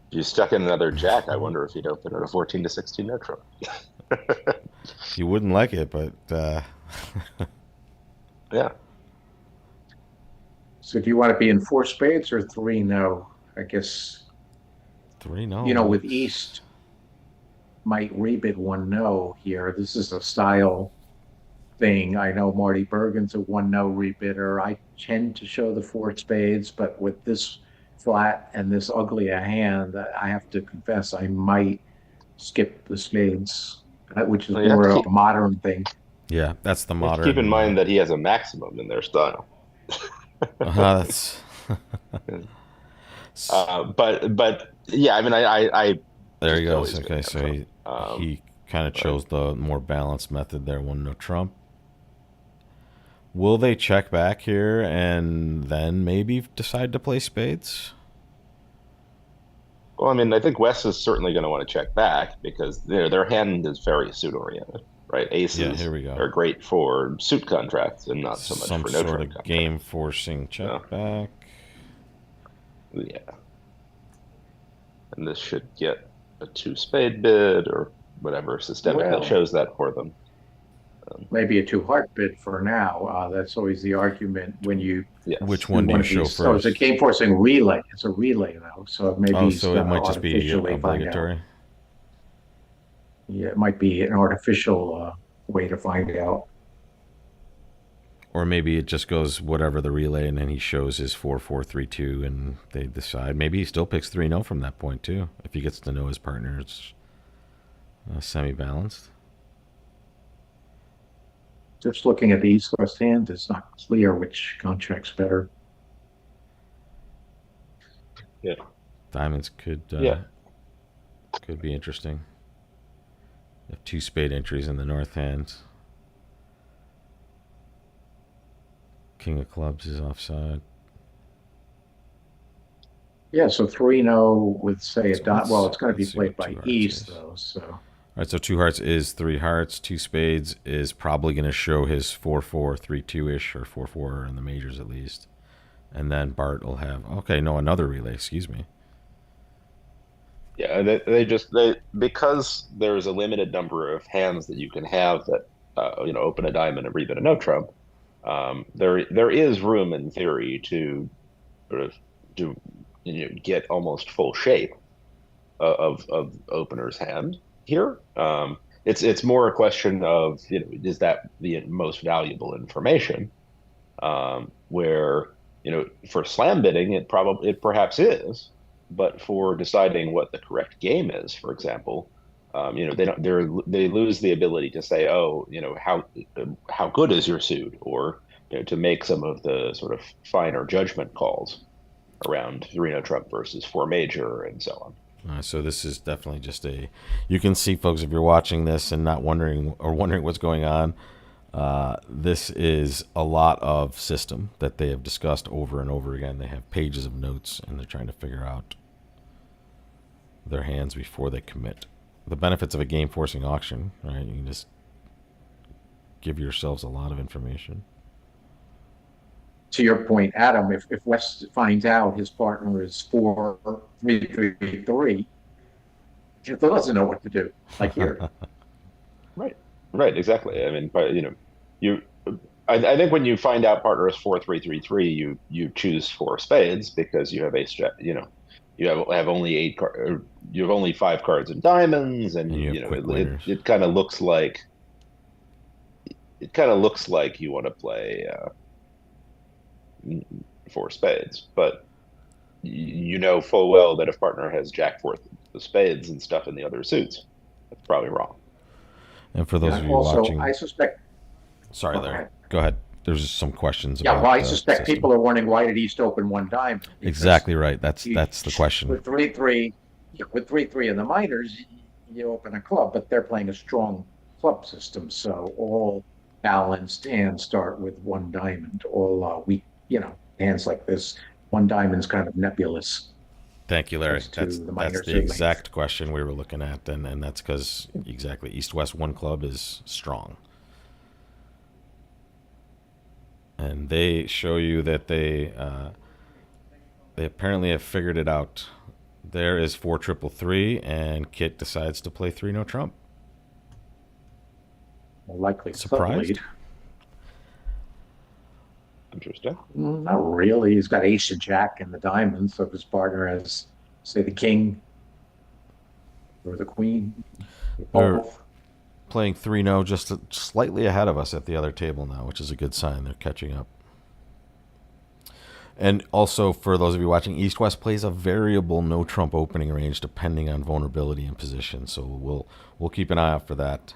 Speaker 3: If you stuck in another jack, I wonder if you'd open at a 14 to 16 neutral.
Speaker 1: You wouldn't like it, but
Speaker 3: yeah.
Speaker 2: So do you want to be in 4 spades or 3 no? I guess
Speaker 1: 3 no.
Speaker 2: With East might rebid 1 no here. This is a style thing. I know Marty Bergen's a 1 no rebidder. I tend to show the 4 spades, but with this flat and this ugly a hand, I have to confess I might skip the spades, which is more a modern thing.
Speaker 1: Yeah, that's the modern.
Speaker 3: Keep in mind that he has a maximum in their style.
Speaker 1: That's.
Speaker 3: But yeah, I mean, I
Speaker 1: there he goes. Okay, so he kind of chose the more balanced method there. 1 no trump. Will they check back here and then maybe decide to play spades?
Speaker 3: Well, I mean, I think West is certainly going to want to check back because their hand is very suit oriented, right?
Speaker 1: Yeah, here
Speaker 3: Aces
Speaker 1: we go.
Speaker 3: are great for suit contracts and not so much
Speaker 1: Some
Speaker 3: for no
Speaker 1: sort
Speaker 3: trump
Speaker 1: of game
Speaker 3: contracts.
Speaker 1: forcing check
Speaker 3: So,
Speaker 1: back.
Speaker 3: yeah, and this should get a two spade bid or whatever systemic that
Speaker 2: Well,
Speaker 3: shows that for them.
Speaker 2: maybe a two heart bid for now. That's always the argument when you
Speaker 1: Which
Speaker 3: Yes.
Speaker 2: do
Speaker 1: one do
Speaker 2: one
Speaker 1: you
Speaker 2: of
Speaker 1: show
Speaker 2: these. So it's a
Speaker 1: first?
Speaker 2: game forcing relay. It's a relay though, so maybe
Speaker 1: Oh,
Speaker 2: he's
Speaker 1: so it
Speaker 2: going to
Speaker 1: might just be
Speaker 2: artificially find out.
Speaker 1: obligatory.
Speaker 2: Yeah, it might be an artificial way to find out.
Speaker 1: Or maybe it just goes whatever the relay, and then he shows his 4-4-3-2, and they decide. Maybe he still picks 3-0 from that point, too. If he gets to know his partner, it's semi balanced.
Speaker 2: Just looking at the East West hand, it's not clear which contract's better.
Speaker 3: Yeah.
Speaker 1: Diamonds
Speaker 3: Yeah.
Speaker 1: could be interesting. You have two spade entries in the north hand. King of clubs is offside.
Speaker 2: Yeah, so 3-0 with say a
Speaker 1: So
Speaker 2: dot. Well, it's going to be
Speaker 1: let's see
Speaker 2: played
Speaker 1: what
Speaker 2: by
Speaker 1: two hearts
Speaker 2: East
Speaker 1: is.
Speaker 2: though, so
Speaker 1: All right, so two hearts is three hearts. Two spades is probably going to show his 4-4-3-2 ish, or 4-4 in the majors at least. And then Bart will have another relay. Excuse me.
Speaker 3: Yeah, they because there's a limited number of hands that you can have that open a diamond or even a no trump. There is room in theory to sort of do get almost full shape of opener's hand here. It's more a question of is that the most valuable information? Where for slam bidding it perhaps is, but for deciding what the correct game is, for example, they lose the ability to say, oh, how good is your suit, or to make some of the sort of finer judgment calls around Reno Trump versus four major and so on.
Speaker 1: So this is definitely just a. You can see, folks, if you're watching this and not wondering what's going on, this is a lot of system that they have discussed over and over again. They have pages of notes, and they're trying to figure out their hands before they commit. The benefits of a game forcing auction, right? You can just give yourselves a lot of information.
Speaker 2: to your point, Adam, if West finds out his partner is 4-3-3-3, he doesn't know what to do. Like here,
Speaker 3: Right. Right. Exactly. I mean, but you. I think when you find out partner is 4-3-3-3, you choose four spades because you have ace jack. You have only you have only five cards in diamonds, and
Speaker 1: And you have quick winners.
Speaker 3: it kind of looks like you want to play four spades, but you know full well that if partner has jack four the spades and stuff in the other suits, that's probably wrong.
Speaker 1: And for those
Speaker 2: yeah.
Speaker 1: of you
Speaker 2: Also,
Speaker 1: watching,
Speaker 2: I suspect.
Speaker 1: sorry, Larry,
Speaker 2: Okay.
Speaker 1: go ahead. There's just some questions
Speaker 2: Yeah,
Speaker 1: about
Speaker 2: well, I
Speaker 1: the
Speaker 2: suspect
Speaker 1: system.
Speaker 2: people are wondering why did East open one diamond? Because
Speaker 1: Exactly right. That's
Speaker 2: you,
Speaker 1: the question.
Speaker 2: with 3-3, with 3-3 in the minors, you open a club, but they're playing a strong club system, so all balanced hands start with one diamond. All weak, hands like this, one diamond's kind of nebulous
Speaker 1: Thank you, Larry.
Speaker 2: as to the
Speaker 1: That's
Speaker 2: minors
Speaker 1: the
Speaker 2: or length.
Speaker 1: exact question we were looking at, and that's because exactly East West one club is strong, and they show you that they apparently have figured it out. There is 4-3-3, and Kit decides to play 3-0 Trump.
Speaker 2: More likely
Speaker 1: Surprised?
Speaker 2: sub-lead.
Speaker 3: Interesting.
Speaker 2: Not really. He's got ace and jack in the diamond, so if his partner has, say, the king or the queen,
Speaker 1: They're
Speaker 2: both.
Speaker 1: playing 3-0, just slightly ahead of us at the other table now, which is a good sign. They're catching up. And also, for those of you watching, East West plays a variable no trump opening range depending on vulnerability and position. So we'll keep an eye out for that.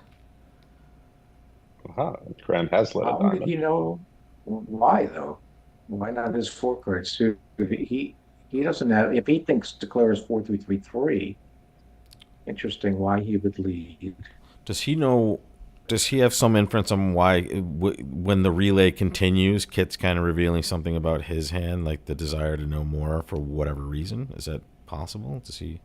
Speaker 3: Graham has let a
Speaker 2: How did
Speaker 3: diamond.
Speaker 2: he know why though? Why not his four card suit? He doesn't have. If he thinks declares 4-3-3-3, interesting why he would lead.
Speaker 1: Does he know Does he have some inference on why, when the relay continues, Kit's kind of revealing something about his hand, like the desire to know more for whatever reason? Is that possible? Does he?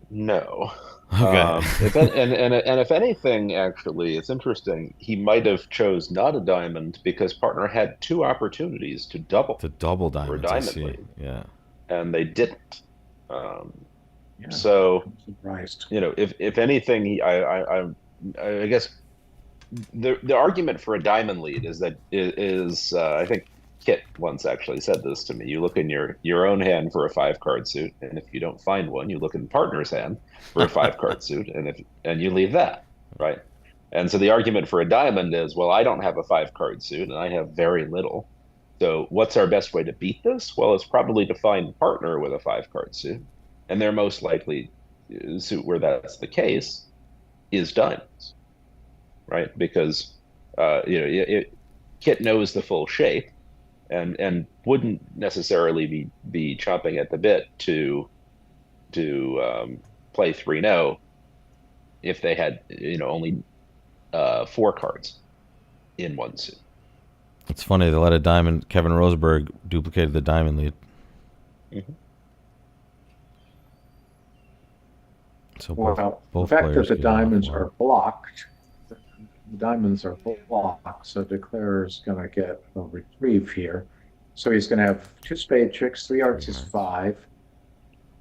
Speaker 3: No.
Speaker 1: Okay.
Speaker 3: And if anything, actually, it's interesting. He might have chose not a diamond because partner had two opportunities to double
Speaker 1: The double
Speaker 3: for a
Speaker 1: diamonds, I
Speaker 3: diamond
Speaker 1: see.
Speaker 3: lead,
Speaker 1: Yeah.
Speaker 3: and they didn't. Um,
Speaker 2: Yeah,
Speaker 3: so
Speaker 2: I'm surprised.
Speaker 3: if anything, I guess the argument for a diamond lead is that is I think Kit once actually said this to me. You look in your own hand for a five card suit, and if you don't find one, you look in partner's hand for a five card suit, and you leave that, right? And so the argument for a diamond is, well, I don't have a five card suit, and I have very little. So what's our best way to beat this? Well, it's probably to find a partner with a five card suit, and their most likely suit where that's the case is diamonds, right? Because Kit knows the full shape and wouldn't necessarily be chomping at the bit to play 3-0 if they had only four cards in one suit.
Speaker 1: It's funny they let a diamond. Kevin Roseberg duplicated the diamond lead.
Speaker 3: Mm-hmm.
Speaker 1: So
Speaker 2: Well,
Speaker 1: both
Speaker 2: the fact that
Speaker 1: players
Speaker 2: the
Speaker 1: get off
Speaker 2: diamonds
Speaker 1: well.
Speaker 2: are blocked, the diamonds are blocked, so declarer's going to get a reprieve here. So he's going to have two spade tricks, three hearts is five.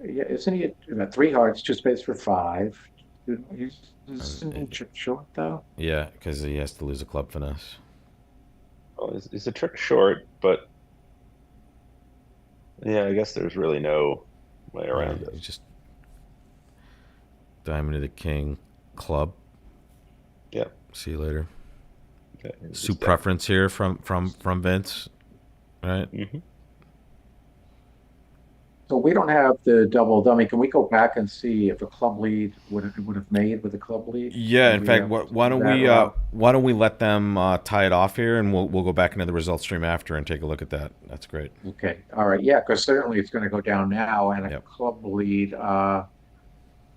Speaker 2: Yeah, isn't he three hearts, two spades for five? Isn't he trick short though?
Speaker 1: Yeah, because he has to lose a club finesse.
Speaker 3: Well, it's a trick short, but yeah, I guess there's really no way around
Speaker 1: You
Speaker 3: it.
Speaker 1: just diamond to the king, club.
Speaker 3: Yeah.
Speaker 1: See you later.
Speaker 3: Okay.
Speaker 1: Suit preference here from Vince, right?
Speaker 3: Mm-hmm.
Speaker 2: So we don't have the double dummy. Can we go back and see if a club lead would have made with a club lead?
Speaker 1: Yeah.
Speaker 2: Can
Speaker 1: In
Speaker 2: we,
Speaker 1: fact, why don't we let them tie it off here, and we'll go back into the results stream after and take a look at that. That's great.
Speaker 2: Okay. All right. Yeah, because certainly it's going to go down now, and a
Speaker 1: Yep.
Speaker 2: club lead.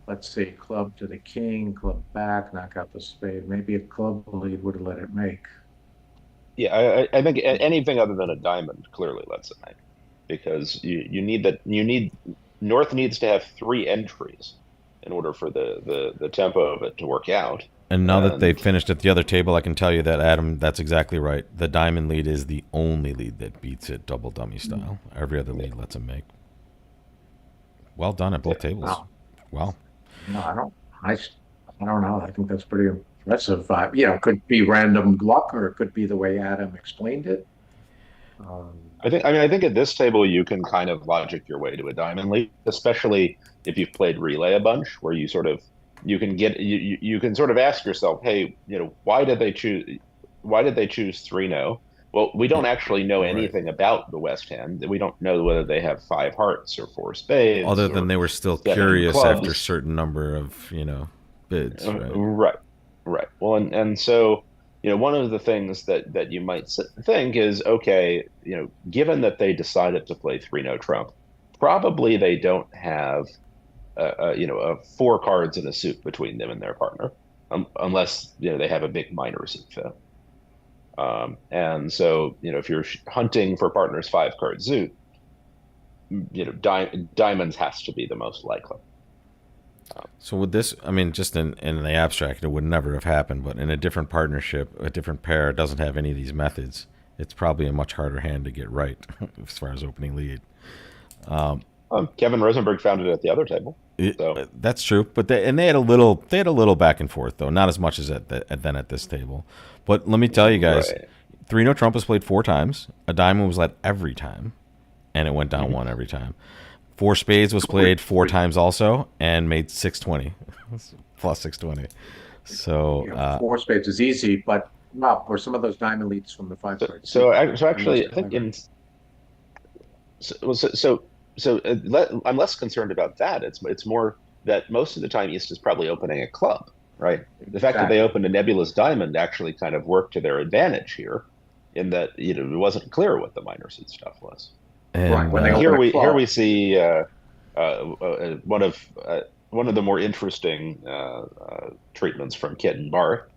Speaker 2: Let's see, club to the king, club back, knock out the spade. Maybe a club lead would have let it make.
Speaker 3: Yeah, I think anything other than a diamond clearly lets it make, because you need North needs to have three entries in order for the tempo of it to work out.
Speaker 1: And now that they've finished at the other table, I can tell you that, Adam, that's exactly right. The diamond lead is the only lead that beats it double dummy style. Every other lead lets him make. Well done at both tables. Wow.
Speaker 2: No, I don't know. I think that's pretty impressive. It could be random luck, or it could be the way Adam explained it.
Speaker 3: I think at this table you can kind of logic your way to a diamond lead, especially if you've played relay a bunch, where you can sort of ask yourself, hey, why did they choose 3-0? Well, we don't actually know anything about the West hand. We don't know whether they have five hearts or four spades.
Speaker 1: Other than they were still curious after a certain number of, bids.
Speaker 3: Right. Right. Well, and so, one of the things that you might think is, okay, given that they decided to play 3-0 trump, probably they don't have, four cards in a suit between them and their partner, unless, they have a big minor suit fit. And so, if you're hunting for partner's five card suit, diamonds has to be the most likely.
Speaker 1: So with this, just in the abstract, it would never have happened, but in a different partnership, a different pair doesn't have any of these methods. It's probably a much harder hand to get right as far as opening lead.
Speaker 3: Kevin Rosenberg found it at the other table. So.
Speaker 1: That's true, but they had a little back and forth though, not as much as then at this table. But let me tell you guys,
Speaker 3: Right.
Speaker 1: 3-0 trump was played four times. A diamond was let every time, and it went down one every time. Four spades was played four times also, and made 620 plus 620. So
Speaker 2: four spades is easy, but not for some of those diamond leads from the five cards.
Speaker 3: So actually, I think I'm less concerned about that. It's more that most of the time East is probably opening a club, right? The fact that they opened a nebulous diamond actually kind of worked to their advantage here, in that it wasn't clear what the minor suit stuff was.
Speaker 1: And
Speaker 2: right. When they
Speaker 3: here we see one one of the more interesting treatments from Kit and Bar.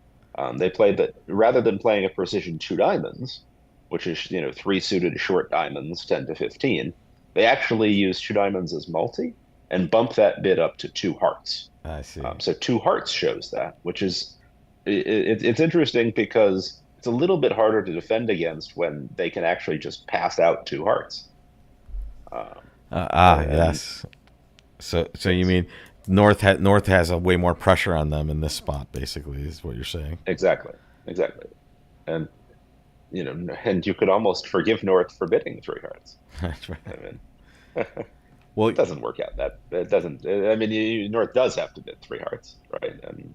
Speaker 3: They played that rather than playing a precision two diamonds, which is three suited short diamonds, 10 to 15. They actually used two diamonds as multi and bump that bid up to two hearts.
Speaker 1: I see.
Speaker 3: So two hearts shows that, which is it's interesting because it's a little bit harder to defend against when they can actually just pass out two hearts. And
Speaker 1: Yes. So you
Speaker 3: it's
Speaker 1: mean North has a way more pressure on them in this spot, basically, is what you're saying.
Speaker 3: exactly, exactly. And and you could almost forgive North for bidding three hearts.
Speaker 1: That's right.
Speaker 3: I mean,
Speaker 1: Well,
Speaker 3: it doesn't work out that it doesn't. I mean, North does have to bid three hearts, right? And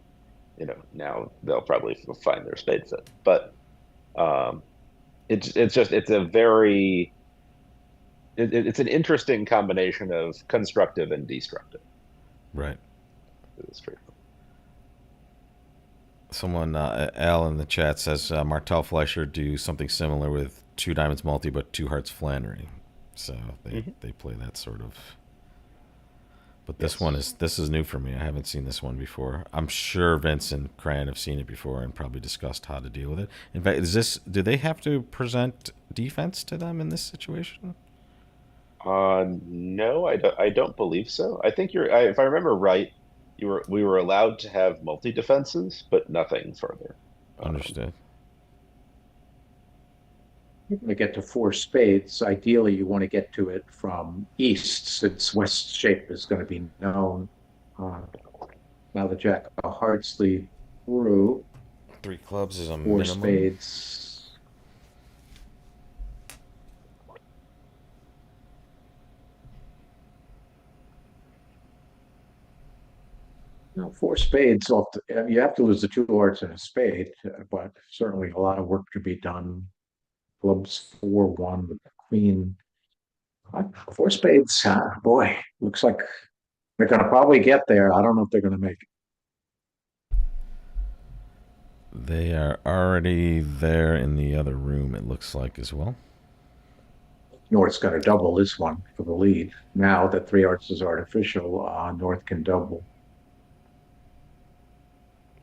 Speaker 3: now they'll probably find their spade set, but um, it's a very it's an interesting combination of constructive and destructive
Speaker 1: right.
Speaker 3: to this treatment.
Speaker 1: Someone, Al in the chat says Martel Fleischer do something similar with two diamonds multi, but two hearts Flannery. So they play that sort of. But
Speaker 3: Yes.
Speaker 1: this is new for me. I haven't seen this one before. I'm sure Vince and Cran have seen it before and probably discussed how to deal with it. In fact, do they have to present defense to them in this situation?
Speaker 3: No, I don't believe so. I think if I remember right, we were allowed to have multi defenses, but nothing further. Um,
Speaker 1: Understood.
Speaker 2: You're going to get to four spades. Ideally, you want to get to it from east, since west shape is going to be known. Uh, Now the jack of hearts lead through
Speaker 1: Three clubs is a
Speaker 2: four
Speaker 1: minimum.
Speaker 2: spades. Four spades. You have to lose the two hearts and a spade, but certainly a lot of work to be done. Clubs 4-1 with the queen. Four spades. Boy, looks like they're going to probably get there. I don't know if they're going to make it.
Speaker 1: They are already there in the other room, it looks like, as well.
Speaker 2: North's got to double this one for the lead. Now that three hearts is artificial, North can double.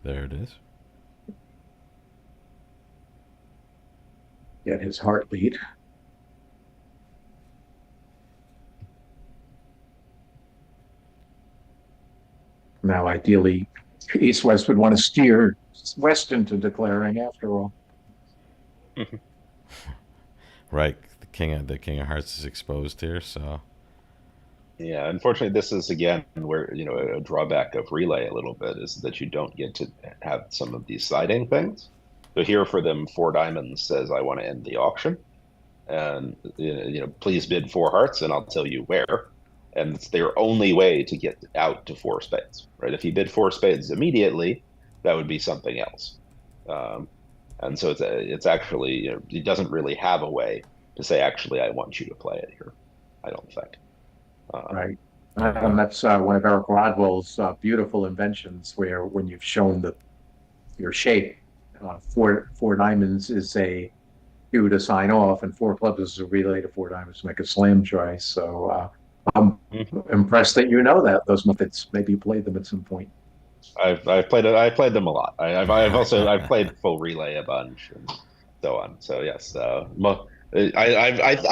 Speaker 1: There it is.
Speaker 2: Get his heart lead. Now, ideally, East West would want to steer West into declaring after all.
Speaker 1: Right. The King of Hearts is exposed here, so
Speaker 3: yeah, unfortunately, this is again where a drawback of relay a little bit is that you don't get to have some of these siding things. So here for them, four diamonds says I want to end the auction, and please bid four hearts, and I'll tell you where. And it's their only way to get out to four spades, right? If you bid four spades immediately, that would be something else. Um, and so it's actually he doesn't really have a way to say actually I want you to play it here. I don't think. Um,
Speaker 2: Right.
Speaker 1: okay.
Speaker 2: That's one of Eric Rodwell's beautiful inventions, where when you've shown your shape, four diamonds is a cue to sign off, and four clubs is a relay to four diamonds to make a slam try. So I'm
Speaker 3: mhm.
Speaker 2: impressed that you know those methods. Maybe you played them at some point.
Speaker 3: I've played it. I played them a lot. I've played full relay a bunch and so on. So yes, I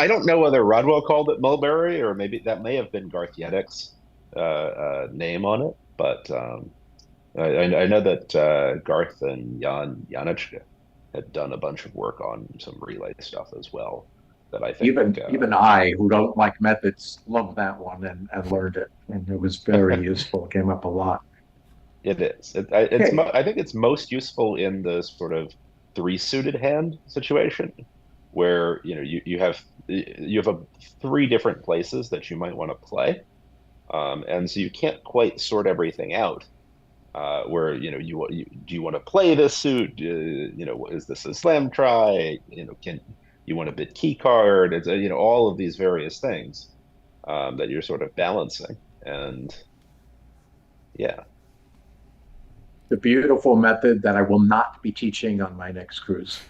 Speaker 3: don't know whether Rodwell called it Mulberry or maybe that may have been Garth Yedek's name on it, but I know that Garth and Janich had done a bunch of work on some relay stuff as well. That I think
Speaker 2: Even I, who don't like methods, love that one and learned it, and it was very useful. It came up a lot.
Speaker 3: it is.
Speaker 2: Okay,
Speaker 3: I think it's most useful in the sort of three suited hand situation where you have three different places that you might want to play, and so you can't quite sort everything out. Where do you want to play this suit? Is this a slam try? Can you want a bit key card? It's all of these various things that you're sort of balancing, and yeah.
Speaker 2: the beautiful method that I will not be teaching on my next cruise.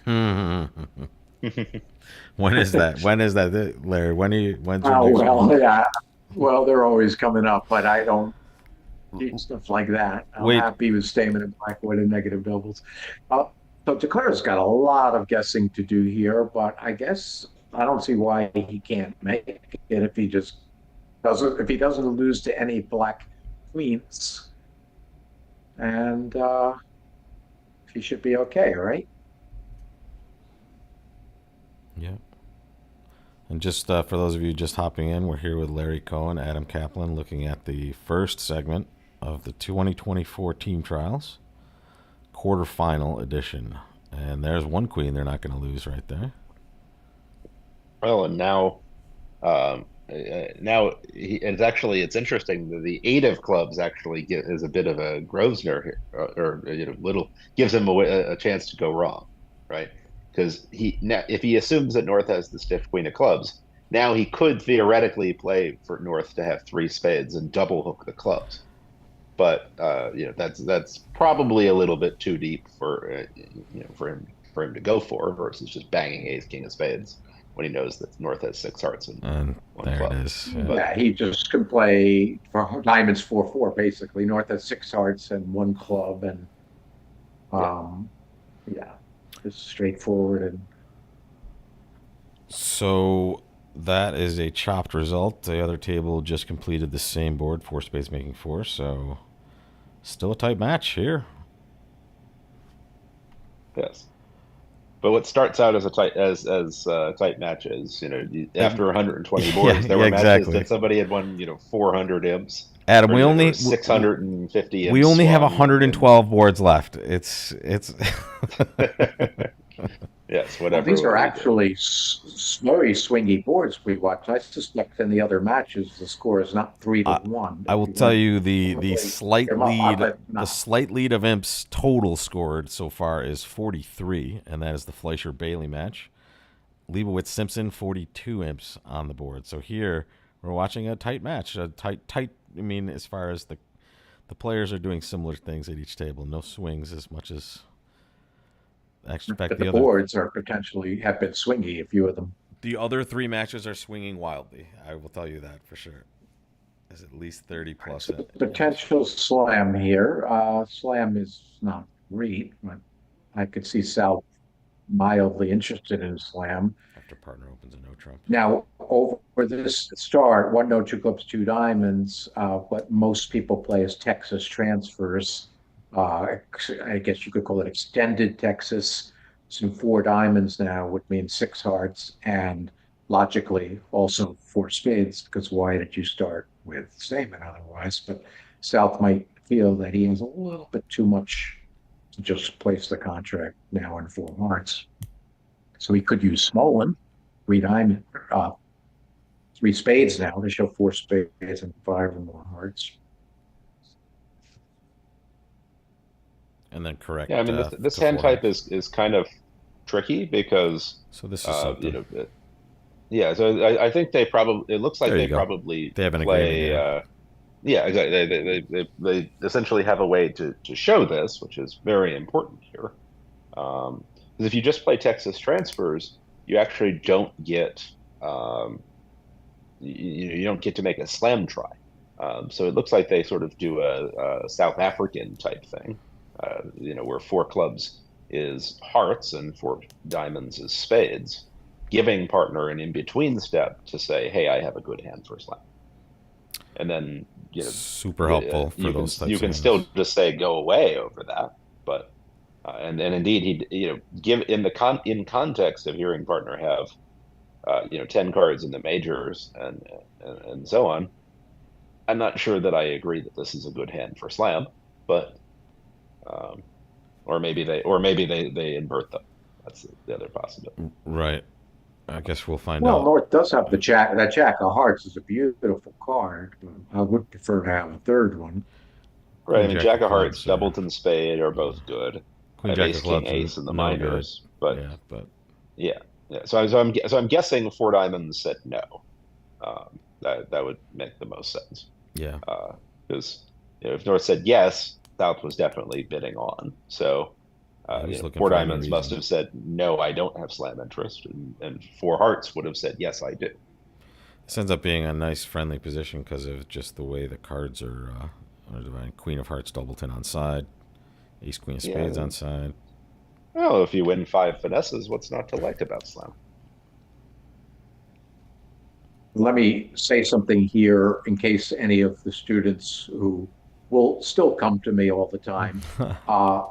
Speaker 1: When is that? When is that, Larry? When's your
Speaker 2: Oh
Speaker 1: next one?
Speaker 2: well, yeah. Well, they're always coming up, but I don't. stuff like that. I'm
Speaker 1: Wait,
Speaker 2: happy with Stamen and Blackwood and negative doubles. Uh, so Declare's got a lot of guessing to do here, but I guess I don't see why he can't make it if he just doesn't, if he doesn't lose to any black queens, and he should be okay, right?
Speaker 1: yeah. And just for those of you just hopping in, we're here with Larry Cohen, Adam Kaplan, looking at the first segment of the 2024 team trials, quarterfinal edition. And there's one queen they're not going to lose right there.
Speaker 3: Well, and it's interesting that the eight of clubs actually is a bit of a Grosvenor here, or little gives him a chance to go wrong, right? Because if he assumes that North has the stiff queen of clubs, now he could theoretically play for North to have three spades and double hook the clubs. But that's probably a little bit too deep for him to go for versus just banging ace king of spades when he knows that North has six hearts and one
Speaker 1: there
Speaker 3: club.
Speaker 1: it is.
Speaker 3: But
Speaker 2: Yeah, he just can play for diamonds 4-4 basically. North has six hearts and one club, and um, yeah, it's straightforward. And
Speaker 1: So that is a chopped result. The other table just completed the same board, four spades making four. So still a tight match here.
Speaker 3: yes. But what starts out as a tight matches, after 120 boards, there were matches
Speaker 1: exactly.
Speaker 3: that somebody had won, 400 imps,
Speaker 1: Adam,
Speaker 3: or,
Speaker 1: we only
Speaker 3: 650 imps.
Speaker 1: we only have
Speaker 3: swung,
Speaker 1: 112 boards left. It's
Speaker 3: yes,
Speaker 2: well,
Speaker 3: whatever.
Speaker 2: these are actually very swingy boards we watched. I suspect in the other matches the score is not 3-1.
Speaker 1: I will tell you the
Speaker 2: Probably
Speaker 1: slight
Speaker 2: come up,
Speaker 1: lead
Speaker 2: but
Speaker 1: the
Speaker 2: not.
Speaker 1: slight lead of imps total scored so far is 43, and that is the Fleischer Bailey match. Leibowitz Simpson 42 imps on the board. So here we're watching a tight match, a tight. I mean, as far as the players are doing similar things at each table, no swings as much as I expect.
Speaker 2: But the boards are potentially have been swingy, a few of them.
Speaker 1: The other three matches are swinging wildly. I will tell you that for sure. There's at least 30 plus.
Speaker 2: So potential slam here. Slam is not great, but I could see Sal mildly interested in slam.
Speaker 1: After partner opens a no trump.
Speaker 2: Now, over this start, one note, two clubs, two diamonds, what most people play is Texas transfers. I guess you could call it extended Texas. Some four diamonds now would mean six hearts, and logically also four spades, because why did you start with Stamen otherwise? But South might feel that he has a little bit too much to just place the contract now in four hearts. So he could use Smolin, three diamond, three spades now to show four spades and five or more hearts.
Speaker 1: And then correct.
Speaker 3: Yeah, I mean, this
Speaker 1: to
Speaker 3: hand
Speaker 1: four
Speaker 3: type
Speaker 1: hearts.
Speaker 3: is kind of tricky because
Speaker 1: So this is something.
Speaker 3: yeah. So I think they probably it looks like
Speaker 1: There you
Speaker 3: they
Speaker 1: go.
Speaker 3: probably
Speaker 1: They have an
Speaker 3: play.
Speaker 1: agreement,
Speaker 3: Yeah, exactly. They essentially have a way to show this, which is very important here. Because if you just play Texas transfers, you actually don't get you don't get to make a slam try. So it looks like they sort of do a South African type thing, where four clubs is hearts and four diamonds is spades, giving partner an in between step to say, "Hey, I have a good hand for slam," and then
Speaker 1: super helpful for those types.
Speaker 3: You can
Speaker 1: of
Speaker 3: still
Speaker 1: hands.
Speaker 3: just say go away over that, but and indeed he give in context of hearing partner have 10 cards in the majors and so on. I'm not sure that I agree that this is a good hand for slam, but or maybe they invert them. That's the other possibility.
Speaker 1: Right. I guess we'll find
Speaker 2: Well,
Speaker 1: out.
Speaker 2: North does have the jack. That jack of hearts is a beautiful card. I would prefer to have a third one.
Speaker 3: Right. I
Speaker 1: Queen
Speaker 3: mean,
Speaker 1: Jack
Speaker 3: Jack
Speaker 1: of
Speaker 3: of Hearts,
Speaker 1: Clubs,
Speaker 3: Doubleton Spade are both good.
Speaker 1: Queen
Speaker 3: I have
Speaker 1: Jack
Speaker 3: Ace
Speaker 1: of
Speaker 3: King
Speaker 1: Clubs
Speaker 3: Ace
Speaker 1: is
Speaker 3: in the
Speaker 1: no good.
Speaker 3: minors, but
Speaker 1: Yeah, but
Speaker 3: yeah. So I'm guessing four diamonds said no. That would make the most sense.
Speaker 1: yeah.
Speaker 3: Because if North said yes, South was definitely bidding on. So
Speaker 1: He's looking
Speaker 3: four
Speaker 1: for any
Speaker 3: diamonds must
Speaker 1: reason.
Speaker 3: have said no, I don't have slam interest, and four hearts would have said yes, I do.
Speaker 1: This ends up being a nice friendly position because of just the way the cards are Or divine Queen of Hearts, Doubleton on side. Ace, Queen of
Speaker 3: Yeah.
Speaker 1: Spades on side.
Speaker 3: Well, if you win 5 finesses, what's not to like about slam?
Speaker 2: Let me say something here in case any of the students who will still come to me all the time. Uh,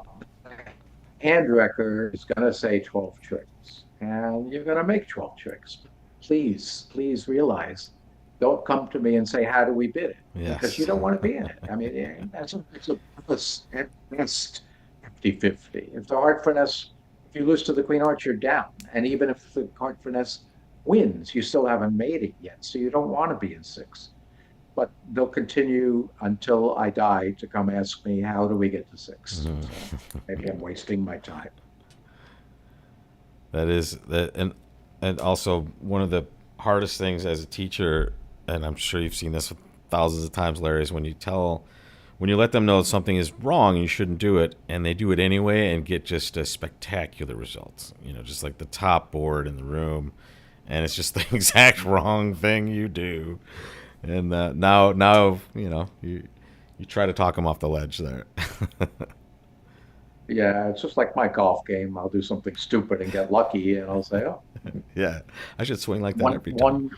Speaker 2: Hand record is going to say 12 tricks, and you're going to make 12 tricks. Please realize, don't come to me and say, how do we bid it? Because
Speaker 1: Yes.
Speaker 2: you don't want to be in it. I mean, it's a at best 50-50. If the heart finesse, if you lose to the queen heart, you're down. And even if the heart finesse wins, you still haven't made it yet. So you don't want to be in six. But they'll continue until I die to come ask me, how do we get to six? So maybe I'm wasting my time.
Speaker 1: That is that, and also one of the hardest things as a teacher, and I'm sure you've seen this thousands of times, Larry, is when you let them know something is wrong and you shouldn't do it, and they do it anyway and get just a spectacular results. Just like the top board in the room, and it's just the exact wrong thing you do. And now you try to talk them off the ledge there.
Speaker 2: Yeah, it's just like my golf game. I'll do something stupid and get lucky, and I'll say, "Oh,
Speaker 1: Yeah, I should swing like that
Speaker 2: one
Speaker 1: every time.
Speaker 2: one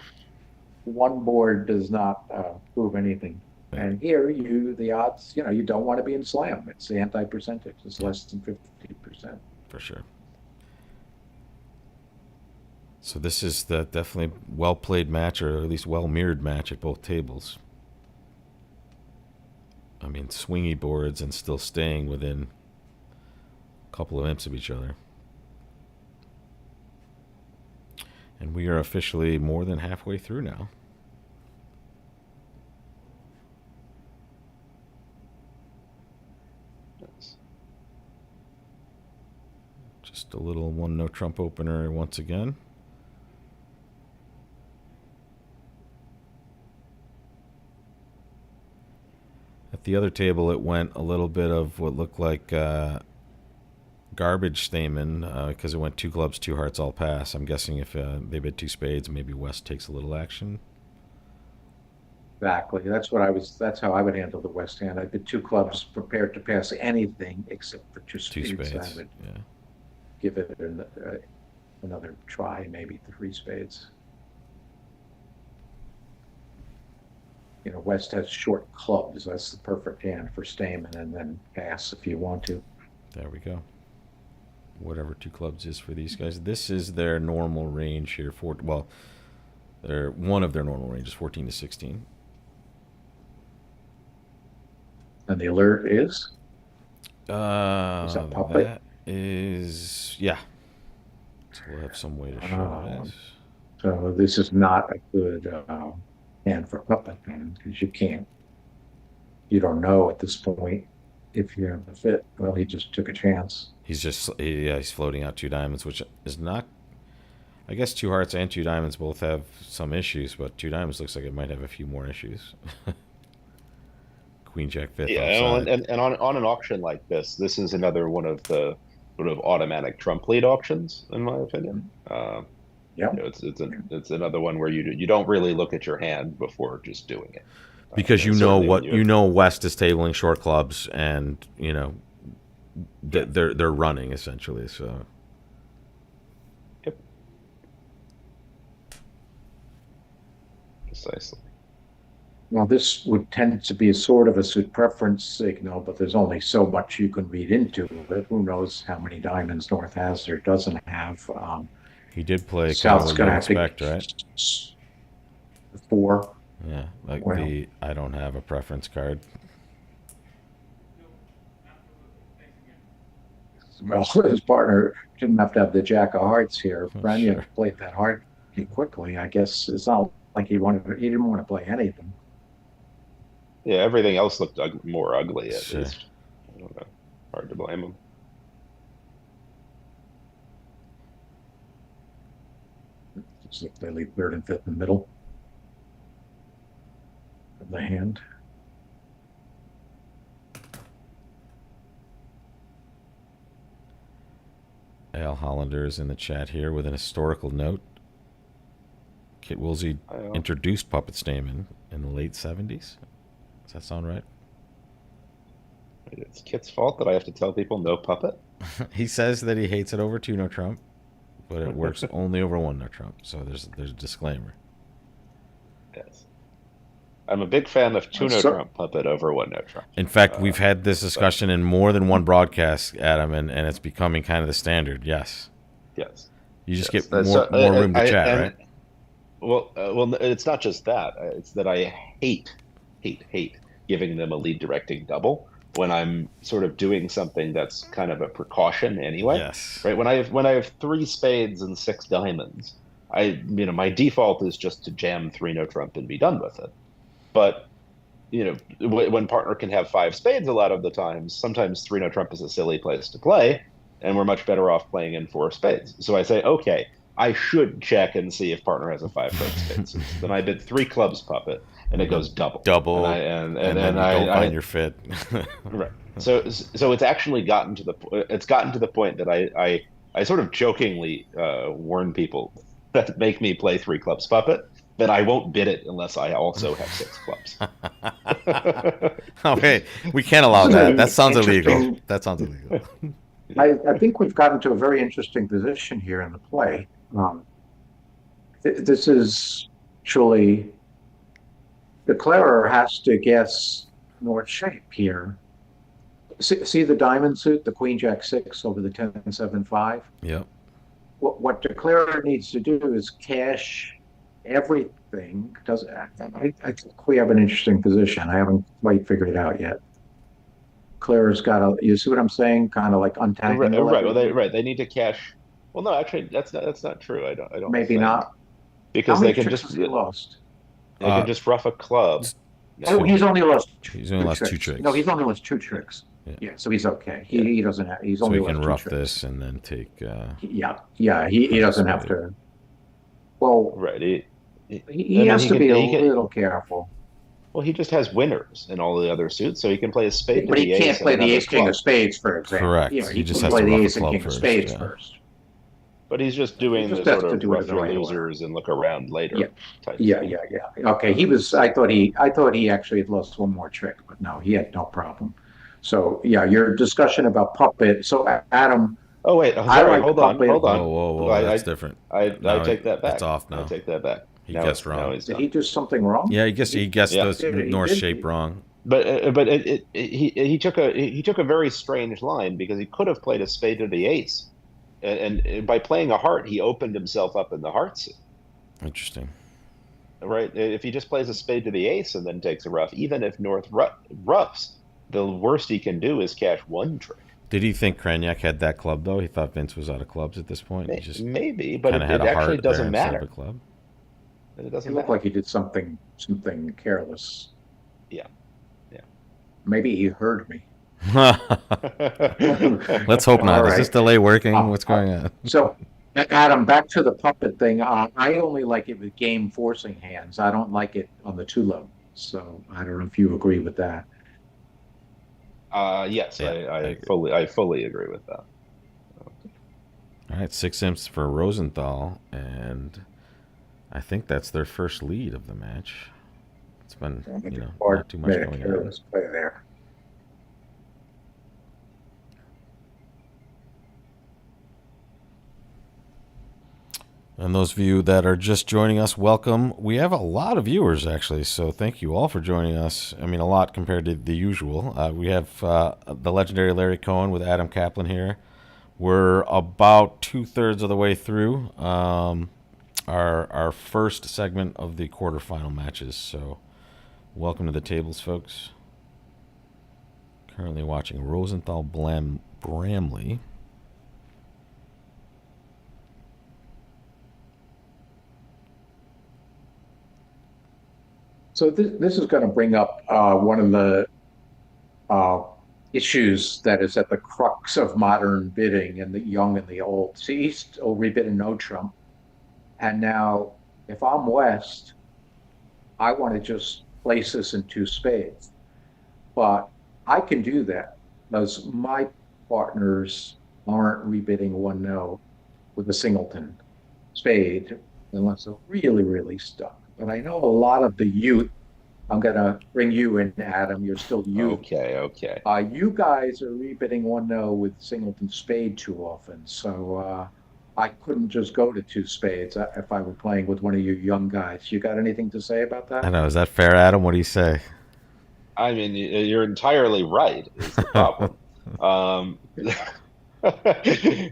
Speaker 2: one board does not prove anything."
Speaker 1: Yeah,
Speaker 2: And here, the odds, you don't want to be in slam. It's the anti-percentage. It's less than 50%.
Speaker 1: for sure. So this is the definitely well played match, or at least well mirrored match at both tables. I mean, swingy boards and still staying within a couple of imps of each other. And we are officially more than halfway through now.
Speaker 3: Nice.
Speaker 1: Just a little one no trump opener once again. At the other table, it went a little bit of what looked like garbage stamen because it went 2 clubs, 2 hearts, all pass. I'm guessing if they bid 2 spades, maybe West takes a little action.
Speaker 2: Exactly. That's how I would handle the West hand. I'd be 2 clubs prepared to pass anything except for 2
Speaker 1: 2
Speaker 2: spades. I
Speaker 1: spades.
Speaker 2: would
Speaker 1: Yeah.
Speaker 2: give it another try, maybe 3 spades. West has short clubs. That's the perfect hand for Stamen, and then pass if you want to.
Speaker 1: There we go. Whatever 2 clubs is for these guys. This is their normal range here. They're one of their normal ranges, 14 to 16.
Speaker 2: And the alert is?
Speaker 1: Is
Speaker 2: that puppet?
Speaker 1: That is, yeah. So we'll have some way to show this.
Speaker 2: So this is not a good hand for puppet hand because you don't know at this point if you have the fit. Well, he just took a chance.
Speaker 1: He's floating out 2 diamonds, which is not. I guess 2 hearts and 2 diamonds both have some issues, but 2 diamonds looks like it might have a few more issues. Queen Jack fifth offside.
Speaker 3: And on an auction like this is another one of the sort of automatic trump lead auctions, in my opinion.
Speaker 2: Yeah,
Speaker 3: it's another one where you don't really look at your hand before just doing it,
Speaker 1: because West is tabling short clubs, and they're running essentially. So
Speaker 3: yep, precisely.
Speaker 2: well, this would tend to be a sort of a suit preference signal, but there's only so much you can read into it. Who knows how many diamonds North has or doesn't have?
Speaker 1: He did play
Speaker 2: South's
Speaker 1: kind of
Speaker 2: going
Speaker 1: what
Speaker 2: to
Speaker 1: you
Speaker 2: have
Speaker 1: expect,
Speaker 2: to
Speaker 1: right?
Speaker 2: 4.
Speaker 1: Yeah, like
Speaker 2: Well.
Speaker 1: I don't have a preference card.
Speaker 2: Well, his partner didn't have to have the Jack of Hearts here. Brenya
Speaker 1: Sure.
Speaker 2: played that hard quickly. I guess it's not like he didn't want to play any of them.
Speaker 3: Yeah, everything else looked more ugly, at
Speaker 1: Sure.
Speaker 3: least. I don't know. Hard to blame him.
Speaker 2: It's like they leave 3rd and 5th in the middle of the hand.
Speaker 1: Al Hollander is in the chat here with an historical note. Kit Woolsey introduced Puppet Stamen in the late 70s. Does that sound right?
Speaker 3: It's Kit's fault that I have to tell people no puppet.
Speaker 1: He says that he hates it over two no trump, but it works only over one no trump. So there's a disclaimer.
Speaker 3: Yes. I'm a big fan of two no
Speaker 2: So,
Speaker 3: trump puppet over one no trump.
Speaker 1: In fact, we've had this discussion in more than one broadcast, Adam, and it's becoming kind of the standard. Yes.
Speaker 3: Yes.
Speaker 1: You just
Speaker 3: Yes.
Speaker 1: get more room to chat, right?
Speaker 3: Well, it's not just that. It's that I hate giving them a lead directing double when I'm sort of doing something that's kind of a precaution anyway.
Speaker 1: Yes.
Speaker 3: Right? When I have three spades and six diamonds, my default is just to jam three no trump and be done with it. But when partner can have five spades a lot of the times, sometimes three no trump is a silly place to play, and we're much better off playing in four spades. So I say, okay, I should check and see if partner has a five card spades. Then I bid three clubs puppet, and it goes double.
Speaker 1: Double,
Speaker 3: and
Speaker 1: then you don't find your fit.
Speaker 3: Right. So it's actually gotten to the point that I sort of jokingly warn people that make me play three clubs puppet that I won't bid it unless I also have six clubs.
Speaker 1: Okay, we can't allow that. That sounds illegal. That sounds illegal.
Speaker 2: I think we've gotten to a very interesting position here in the play. This is truly, the declarer has to guess North shape here. See the diamond suit, the Queen Jack 6 over the 10-7-5?
Speaker 1: Yep.
Speaker 2: What declarer needs to do is cash everything. I think we have an interesting position. I haven't quite figured it out yet. Claire's got to, you see what I'm saying? Kind of like untangle.
Speaker 3: Right. Well, they need to cash. Well, no, actually, that's not true. I don't.
Speaker 2: Maybe
Speaker 3: think.
Speaker 2: not.
Speaker 3: Because
Speaker 2: How many
Speaker 3: they can
Speaker 2: tricks
Speaker 3: just
Speaker 2: has he lost?
Speaker 3: rough a club.
Speaker 2: Oh, he's only lost
Speaker 1: two tricks.
Speaker 2: No, he's only lost two tricks. Yeah, so he's okay. He doesn't have. He's
Speaker 1: so
Speaker 2: only
Speaker 1: he can
Speaker 2: lost
Speaker 1: rough
Speaker 2: two tricks.
Speaker 1: this and then take.
Speaker 2: Yeah. He doesn't have to. Well,
Speaker 3: Right.
Speaker 2: He has to be a little careful.
Speaker 3: Well, he just has winners in all the other suits, so he can play a spade.
Speaker 2: But he can't play the ace king of spades, for example.
Speaker 1: Correct.
Speaker 2: Yeah,
Speaker 1: he just
Speaker 2: can
Speaker 1: has
Speaker 2: play
Speaker 1: to
Speaker 2: the
Speaker 1: rough
Speaker 2: ace
Speaker 1: a
Speaker 2: and
Speaker 1: club
Speaker 2: king of spades first.
Speaker 3: But he's just doing the sort of rough your losers and look around later.
Speaker 2: Yeah. Okay, he was. I thought he actually had lost one more trick, but no, he had no problem. So yeah, your discussion about puppet. So Adam.
Speaker 3: Oh wait, sorry, hold on.
Speaker 1: Whoa, that's different.
Speaker 3: I take that back.
Speaker 1: It's off now.
Speaker 3: I take that back.
Speaker 1: He guessed wrong.
Speaker 2: Did he do something wrong?
Speaker 1: Yeah, he guessed the north shape wrong.
Speaker 3: But he took a very strange line because he could have played a spade to the ace, and by playing a heart, he opened himself up in the heart suit.
Speaker 1: Interesting.
Speaker 3: Right. If he just plays a spade to the ace and then takes a rough, even if North roughs, the worst he can do is cash one trick.
Speaker 1: Did he think Kranjak had that club though? He thought Vince was out of clubs at this point.
Speaker 3: Maybe, but it actually doesn't matter.
Speaker 1: A club.
Speaker 3: It doesn't
Speaker 2: look like he did something careless.
Speaker 3: Yeah.
Speaker 2: Maybe he heard me.
Speaker 1: Let's hope not.
Speaker 2: Right.
Speaker 1: Is this delay working? What's going on?
Speaker 2: So, Adam, back to the puppet thing. I only like it with game forcing hands. I don't like it on the two level. So I don't know if you agree with that.
Speaker 3: Yes,
Speaker 1: yeah,
Speaker 3: I fully agree with that.
Speaker 1: All right, 6 imps for Rosenthal, and I think that's their first lead of the match. It's been not too much going on.
Speaker 2: Let's play there.
Speaker 1: And those of you that are just joining us, welcome. We have a lot of viewers, actually, so thank you all for joining us. I mean, a lot compared to the usual. We have the legendary Larry Cohen with Adam Kaplan here. We're about 2/3 of the way through our first segment of the quarterfinal matches. So welcome to the tables, folks. Currently watching Rosenthal Bramley.
Speaker 2: So this is going to bring up one of the issues that is at the crux of modern bidding and the young and the old. See, East will rebid a no trump. And now, if I'm West, I want to just place this in two spades. But I can do that because my partners aren't rebidding one no with a singleton spade unless they're really, really stuck. But I know a lot of the youth I'm gonna bring you in, Adam. You're still you.
Speaker 3: Okay, okay.
Speaker 2: You guys are rebidding 1-0 with singleton spade too often, so I couldn't just go to two spades if I were playing with one of you young guys. You got anything to say about
Speaker 1: I
Speaker 2: that?
Speaker 1: know. Is that fair, Adam? What do you say?
Speaker 3: I mean, you're entirely right, is the problem. Um,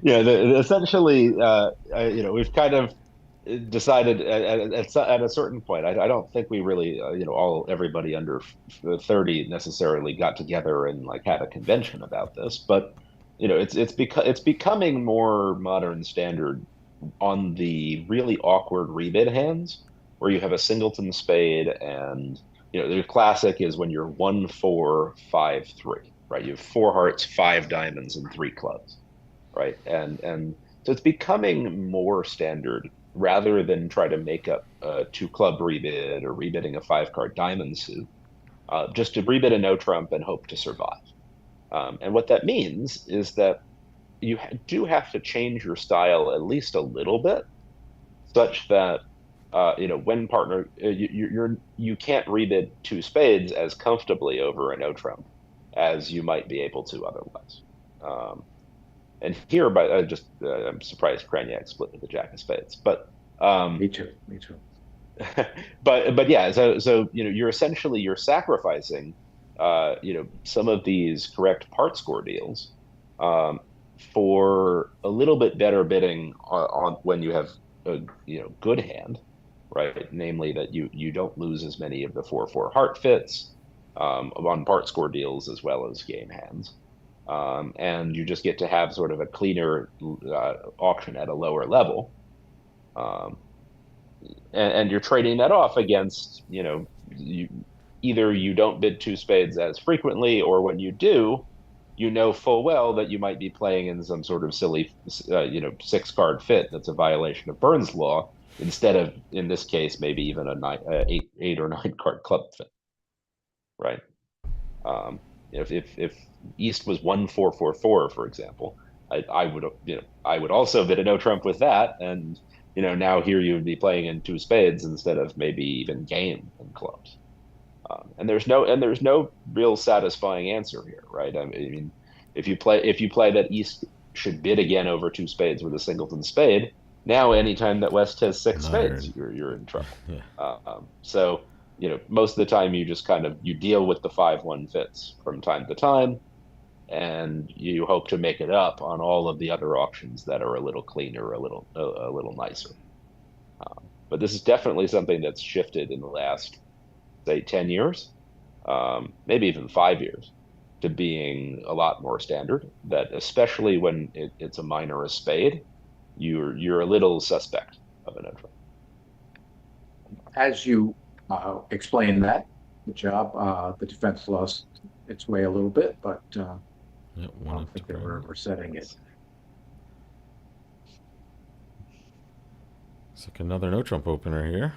Speaker 3: yeah, essentially, we've kind of decided at a certain point. I don't think we really, everybody under 30 necessarily got together and like had a convention about this, but it's becoming more modern standard on the really awkward rebid hands where you have a singleton spade and the classic is when you're 1-4-5-3, right? You have four hearts, five diamonds, and three clubs, right? And so it's becoming more standard rather than try to make up a two club rebid or rebidding a five card diamond suit, just to rebid a no trump and hope to survive. And what that means is that you do have to change your style at least a little bit, such that when partner you can't rebid two spades as comfortably over a no trump as you might be able to otherwise. And here, by I'm surprised Kraniak split with the jack of spades, but um,
Speaker 2: Me too. Me too.
Speaker 3: but yeah, so you're sacrificing some of these correct part score deals um, for a little bit better bidding on when you have a good hand, right? Namely that you don't lose as many of the 4-4 heart fits on part score deals as well as game hands. And you just get to have sort of a cleaner auction at a lower level. Um, and you're trading that off against either you don't bid two spades as frequently, or when you do, you know full well that you might be playing in some sort of silly six card fit that's a violation of Burns law, instead of, in this case, maybe even a eight or nine card club fit, right? um if East was 1-4-4-4, for example, I would I would also bid a no trump with that, and now here you would be playing in two spades instead of maybe even game and clubs. And there's no real satisfying answer here, right? I mean, if you play that East should bid again over two spades with a singleton spade, now anytime that West has six
Speaker 1: No, you're
Speaker 3: spades,
Speaker 1: in.
Speaker 3: you're in trouble.
Speaker 1: Yeah.
Speaker 3: So most of the time you just kind of you deal with the 5-1 fits from time to time, and you hope to make it up on all of the other auctions that are a little cleaner, a little nicer. But this is definitely something that's shifted in the last, say, 10 years, maybe even 5 years, to being a lot more standard. That especially when it's a minor, a spade, you're a little suspect of an intro.
Speaker 2: As you explained that, good job. The defense lost its way a little bit, but
Speaker 1: Yeah,
Speaker 2: I
Speaker 1: one
Speaker 2: don't
Speaker 1: up to
Speaker 2: think they were
Speaker 1: Brandon.
Speaker 2: oversetting it.
Speaker 1: It's like another no trump opener here.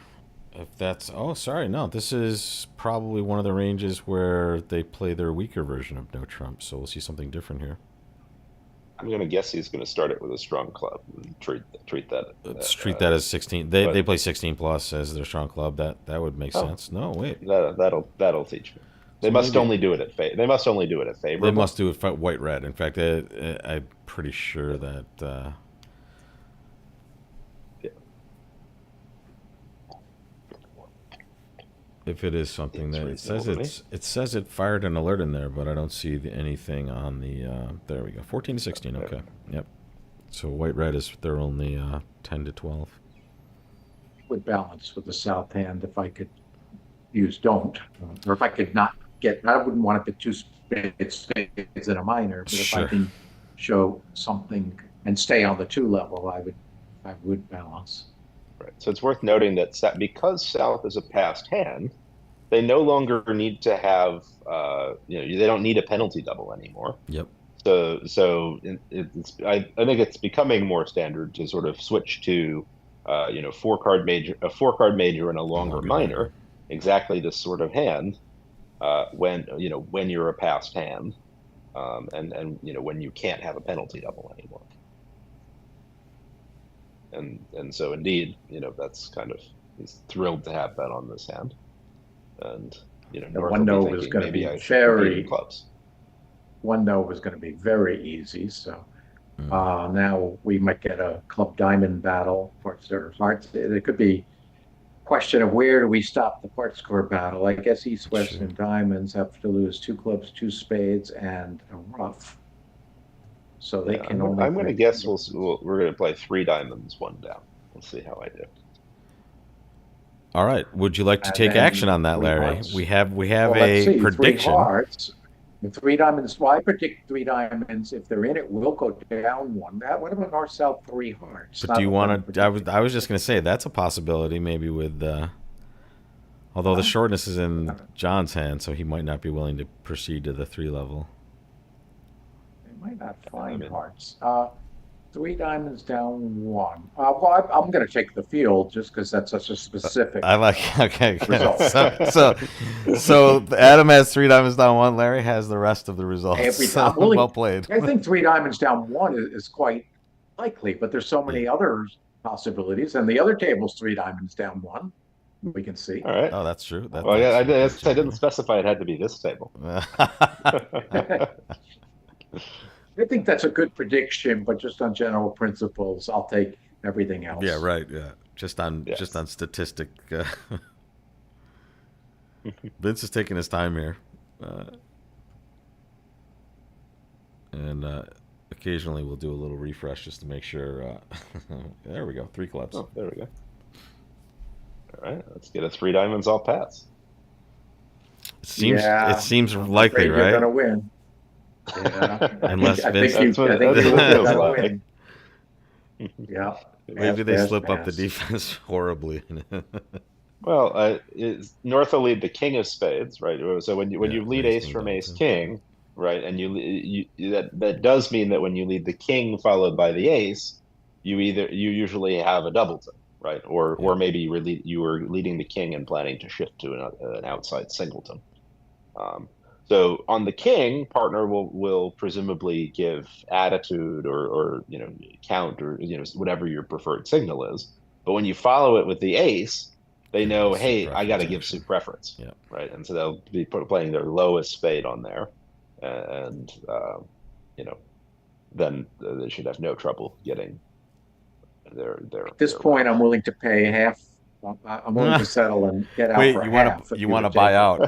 Speaker 1: If that's sorry, no, this is probably one of the ranges where they play their weaker version of no trump. So we'll see something different here.
Speaker 3: I'm gonna guess he's gonna start it with a strong club and treat that.
Speaker 1: Let's treat that as 16. They
Speaker 3: But
Speaker 1: play 16 plus as their strong club. That would make
Speaker 3: oh,
Speaker 1: sense. No, wait.
Speaker 3: that'll teach me. They
Speaker 1: So
Speaker 3: must
Speaker 1: maybe
Speaker 3: only do it they must only do it at
Speaker 1: they must
Speaker 3: favorable.
Speaker 1: do it white red. In fact, I'm pretty sure that
Speaker 3: Yeah,
Speaker 1: if it is something
Speaker 3: seems
Speaker 1: that
Speaker 3: reasonable to me.
Speaker 1: it says it fired an alert in there, but I don't see anything on the. There we go. 14 to 16.
Speaker 3: Okay.
Speaker 1: Okay. Yep. So white red is they're only 10 to 12.
Speaker 2: Would balance with the south hand if I could use don't, or if I could not get. I wouldn't want to put two spades in a minor, but if I
Speaker 1: Sure.
Speaker 2: can show something and stay on the two level, I would balance.
Speaker 3: Right. So it's worth noting that because South is a passed hand, they no longer need to have, they don't need a penalty double anymore.
Speaker 1: Yep.
Speaker 3: I think it's becoming more standard to sort of switch to, a 4 card major and a
Speaker 1: A
Speaker 3: longer
Speaker 1: longer minor.
Speaker 3: minor, exactly this sort of hand, when you're a passed hand, and when you can't have a penalty double anymore. And so indeed, that's kind of, he's thrilled to have that on this hand. And
Speaker 2: The
Speaker 3: North will
Speaker 2: one
Speaker 3: be
Speaker 2: no was
Speaker 3: thinking
Speaker 2: going to
Speaker 3: maybe
Speaker 2: be
Speaker 3: I should compete in
Speaker 2: very
Speaker 3: clubs.
Speaker 2: one no was going to be very easy. So
Speaker 1: Mm,
Speaker 2: now we might get a club diamond battle for their hearts. It could be question of where do we stop the part score battle. I guess East,
Speaker 1: that's
Speaker 2: West,
Speaker 1: true.
Speaker 2: and Diamonds have to lose two clubs, two spades, and a rough. So they
Speaker 3: Yeah,
Speaker 2: can only
Speaker 3: I'm gonna
Speaker 2: play
Speaker 3: guess
Speaker 2: three.
Speaker 3: we're gonna play three diamonds, one down. We'll see how I do.
Speaker 1: All right. Would you like to
Speaker 2: And
Speaker 1: take action
Speaker 2: then
Speaker 1: on that,
Speaker 2: three
Speaker 1: Larry?
Speaker 2: hearts.
Speaker 1: We have
Speaker 2: Well, let's
Speaker 1: a
Speaker 2: see, three
Speaker 1: prediction.
Speaker 2: hearts. The three diamonds. Well, I predict three diamonds. If they're in it, we'll go down one. That what about north south three hearts?
Speaker 1: But do
Speaker 2: Not
Speaker 1: you
Speaker 2: what I'm
Speaker 1: want to?
Speaker 2: predicting.
Speaker 1: I was just going to say that's a possibility. Maybe with although the
Speaker 2: Huh?
Speaker 1: shortness is in John's hand, so he might not be willing to proceed to the 3 level.
Speaker 2: They might not
Speaker 3: I
Speaker 2: find
Speaker 3: mean,
Speaker 2: hearts. Three diamonds down one. Well, I'm going to take the field just because that's such a specific
Speaker 1: I like. Okay.
Speaker 2: result.
Speaker 1: So Adam has 3 diamonds down 1. Larry has the rest of the results.
Speaker 2: I'm willing.
Speaker 1: Well played.
Speaker 2: I think three diamonds down one is quite likely, but there's so
Speaker 1: Yeah.
Speaker 2: many other possibilities, and the other table's three diamonds down one. We can see.
Speaker 3: all right.
Speaker 1: Oh, that's true. That's
Speaker 3: Well, yeah,
Speaker 1: actually a good
Speaker 3: I didn't
Speaker 1: shot.
Speaker 3: specify it had to be this table.
Speaker 2: I think that's a good prediction, but just on general principles, I'll take everything
Speaker 1: Yeah.
Speaker 2: else.
Speaker 1: Right. Yeah. Just
Speaker 3: Yes.
Speaker 1: on statistic. Vince is taking his time here, uh, and occasionally we'll do a little refresh just to make sure. There we go. 3 clubs.
Speaker 3: Oh, there we go. All right, let's get a three diamonds all pass.
Speaker 1: It
Speaker 2: Yeah,
Speaker 1: seems
Speaker 2: I'm
Speaker 1: likely,
Speaker 2: afraid you're going
Speaker 1: right?
Speaker 2: to win. Yeah,
Speaker 1: Unless Vince,
Speaker 2: I think
Speaker 3: That's
Speaker 2: you
Speaker 3: what it
Speaker 2: are
Speaker 3: feels
Speaker 2: going to
Speaker 3: like.
Speaker 2: win. Yeah, pass,
Speaker 1: maybe they
Speaker 2: pass,
Speaker 1: slip up the
Speaker 2: pass.
Speaker 1: defense horribly.
Speaker 3: Well, North will lead the king of spades, right? So when
Speaker 1: Yeah,
Speaker 3: you lead
Speaker 1: ace
Speaker 3: ace
Speaker 1: king
Speaker 3: from
Speaker 1: double
Speaker 3: ace
Speaker 1: two.
Speaker 3: king, right, and that does mean that when you lead the king followed by the ace, you usually have a doubleton, right?
Speaker 1: Yeah,
Speaker 3: Or maybe you were leading the king and planning to shift to an outside singleton. So on the king, partner will presumably give attitude or count or whatever your preferred signal is. But when you follow it with the ace, they
Speaker 1: they're gonna
Speaker 3: know,
Speaker 1: suit
Speaker 3: hey, I got
Speaker 1: preference
Speaker 3: to give
Speaker 1: action.
Speaker 3: suit preference,
Speaker 1: Yeah,
Speaker 3: right? And so they'll be playing their lowest spade on there, and you know then they should have no trouble getting
Speaker 2: At this
Speaker 3: their
Speaker 2: point, I'm
Speaker 3: round.
Speaker 2: willing to pay half. I'm willing to settle and get out
Speaker 1: wait,
Speaker 2: for half if
Speaker 1: you
Speaker 2: you
Speaker 1: want to
Speaker 2: would
Speaker 1: buy
Speaker 2: take it.
Speaker 1: out?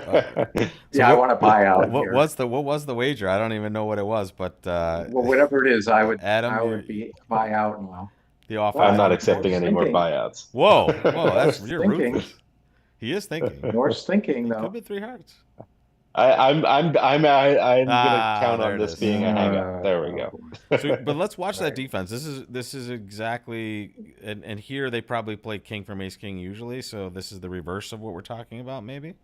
Speaker 1: So
Speaker 2: Yeah, I want to buy out here.
Speaker 1: what was the wager? I don't even know what it was, but
Speaker 2: Well, whatever it is,
Speaker 1: Adam,
Speaker 2: I would be buy out now.
Speaker 1: the offer
Speaker 3: I'm
Speaker 1: is
Speaker 2: But
Speaker 3: not
Speaker 1: on the
Speaker 3: accepting
Speaker 1: table.
Speaker 2: North's
Speaker 3: any more
Speaker 2: thinking.
Speaker 3: buyouts.
Speaker 1: Whoa, that's
Speaker 2: North's
Speaker 1: you're
Speaker 2: thinking.
Speaker 1: ruthless. He is thinking.
Speaker 2: North's thinking,
Speaker 1: It could
Speaker 2: though.
Speaker 1: be 3 hearts.
Speaker 3: I'm gonna
Speaker 1: Ah,
Speaker 3: count
Speaker 1: there
Speaker 3: on
Speaker 1: it
Speaker 3: this
Speaker 1: is.
Speaker 3: being a hang up. There we go.
Speaker 2: Boy.
Speaker 1: So, but let's watch that
Speaker 2: Right.
Speaker 1: defense. This is exactly, and here they probably play king from ace king usually. So this is the reverse of what we're talking about. Maybe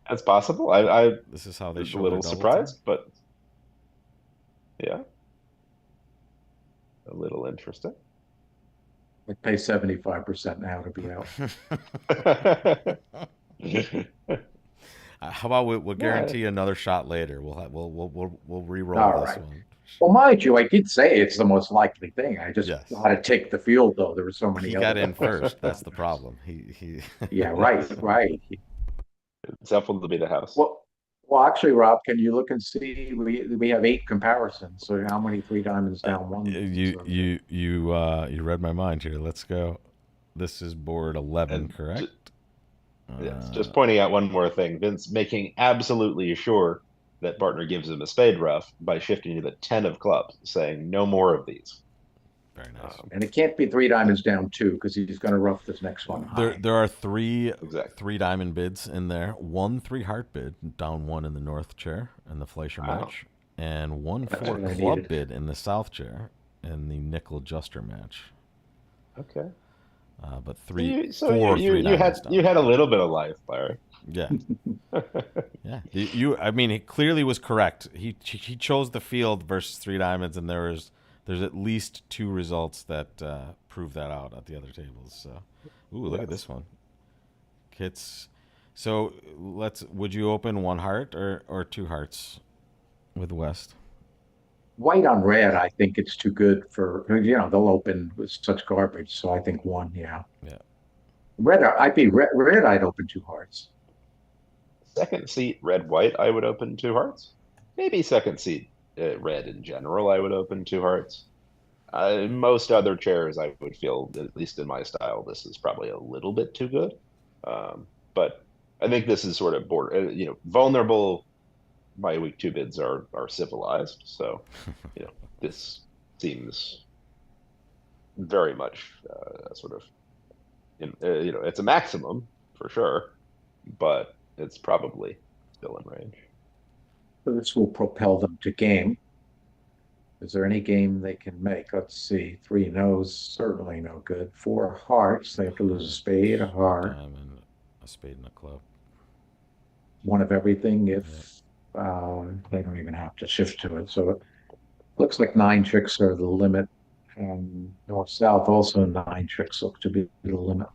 Speaker 3: That's possible. I
Speaker 1: this is how they
Speaker 3: was a
Speaker 1: show their
Speaker 3: little
Speaker 1: doubleton.
Speaker 3: surprised, but yeah, a little interesting.
Speaker 2: I'd pay 75% now to be out.
Speaker 1: How about we'll
Speaker 3: Yeah,
Speaker 1: guarantee another shot later. We'll re-roll
Speaker 2: All
Speaker 1: this
Speaker 2: right.
Speaker 1: one.
Speaker 2: Well, mind you, I did say it's the most likely thing. I just
Speaker 1: Yes,
Speaker 2: had to take the field, though. There were so
Speaker 1: he
Speaker 2: many
Speaker 1: got
Speaker 2: other
Speaker 1: in first. That's the
Speaker 2: numbers.
Speaker 1: problem. He
Speaker 2: Yeah, right, right.
Speaker 3: it's helpful to be the house.
Speaker 2: Well, actually, Rob, can you look and see? We have eight comparisons. So how many three diamonds down one?
Speaker 1: you read my mind here. Let's go. This is board 11,
Speaker 3: And
Speaker 1: correct?
Speaker 3: yes, just pointing out one more thing. Vince making absolutely sure that partner gives him a spade rough by shifting to the 10 of clubs, saying no more of these.
Speaker 1: Very nice.
Speaker 2: And it can't be three diamonds down two because he's going to rough this next one high.
Speaker 1: There are three
Speaker 3: Exactly.
Speaker 1: diamond bids in there. One 3 heart bid down one in the north chair in the Fleischer
Speaker 3: Wow.
Speaker 1: match, and one
Speaker 2: That's
Speaker 1: 4
Speaker 2: what I
Speaker 1: club
Speaker 2: needed.
Speaker 1: bid in the south chair in the nickel juster match.
Speaker 3: Okay.
Speaker 1: But
Speaker 3: So
Speaker 1: four
Speaker 3: you,
Speaker 1: three
Speaker 3: you had
Speaker 1: diamonds down.
Speaker 3: you had a little bit of life, Larry.
Speaker 1: Yeah, yeah. I mean, he clearly was correct. He chose the field versus 3 diamonds, and there's at least 2 results that prove that out at the other tables. So, ooh, look at
Speaker 3: Yes.
Speaker 1: this one. Kits. So would you open 1 heart or 2 hearts with West?
Speaker 2: White on red, I think it's too good for, they'll open with such garbage. So I think one, yeah.
Speaker 1: Yeah.
Speaker 2: Red, I'd be red, I'd open two hearts.
Speaker 3: second seat red white, I would open two hearts. Maybe second seat red in general, I would open two hearts. Most other chairs, I would feel, at least in my style, this is probably a little bit too good. But I think this is sort of vulnerable. My week two bids are civilized, so this seems very much sort of it's a maximum for sure, but it's probably still in range.
Speaker 2: So this will propel them to game. Is there any game they can make? Let's see. Three no's, certainly no good. Four hearts, they have to lose a spade, a heart,
Speaker 1: Diamond, a spade, and a club.
Speaker 2: one of everything if they don't even have to shift to it. So it looks like 9 tricks are the limit. North-south also 9 tricks look to be the limit.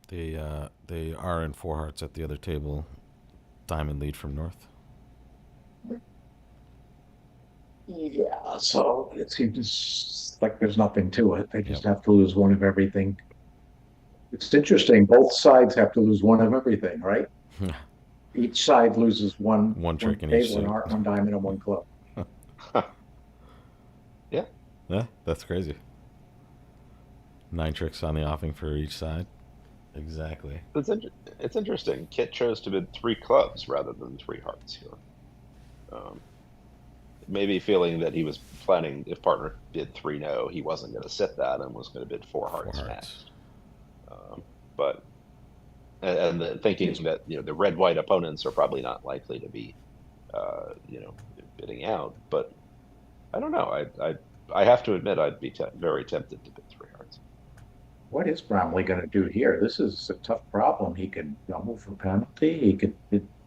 Speaker 1: They are in four hearts at the other table. Diamond lead from north.
Speaker 2: Yeah, so it seems like there's nothing to it. They just have to lose one of everything. It's interesting. Both sides have to lose one of everything, right? Each side loses one
Speaker 1: trick in
Speaker 2: spade,
Speaker 1: each
Speaker 2: one
Speaker 1: suit.
Speaker 2: heart, one diamond, and one club.
Speaker 1: Yeah, that's crazy. 9 tricks on the offing for each side. Exactly.
Speaker 3: It's interesting. Kit chose to bid 3 clubs rather than 3 hearts here. Maybe feeling that he was planning, if partner bid 3 no, he wasn't going to sit that and was going to bid 4 hearts next. But thinking that the red-white opponents are probably not likely to be bidding out. But I don't know. I have to admit I'd be very tempted to bid 3 hearts.
Speaker 2: What is Bromley going to do here? This is a tough problem. He could double for penalty. He could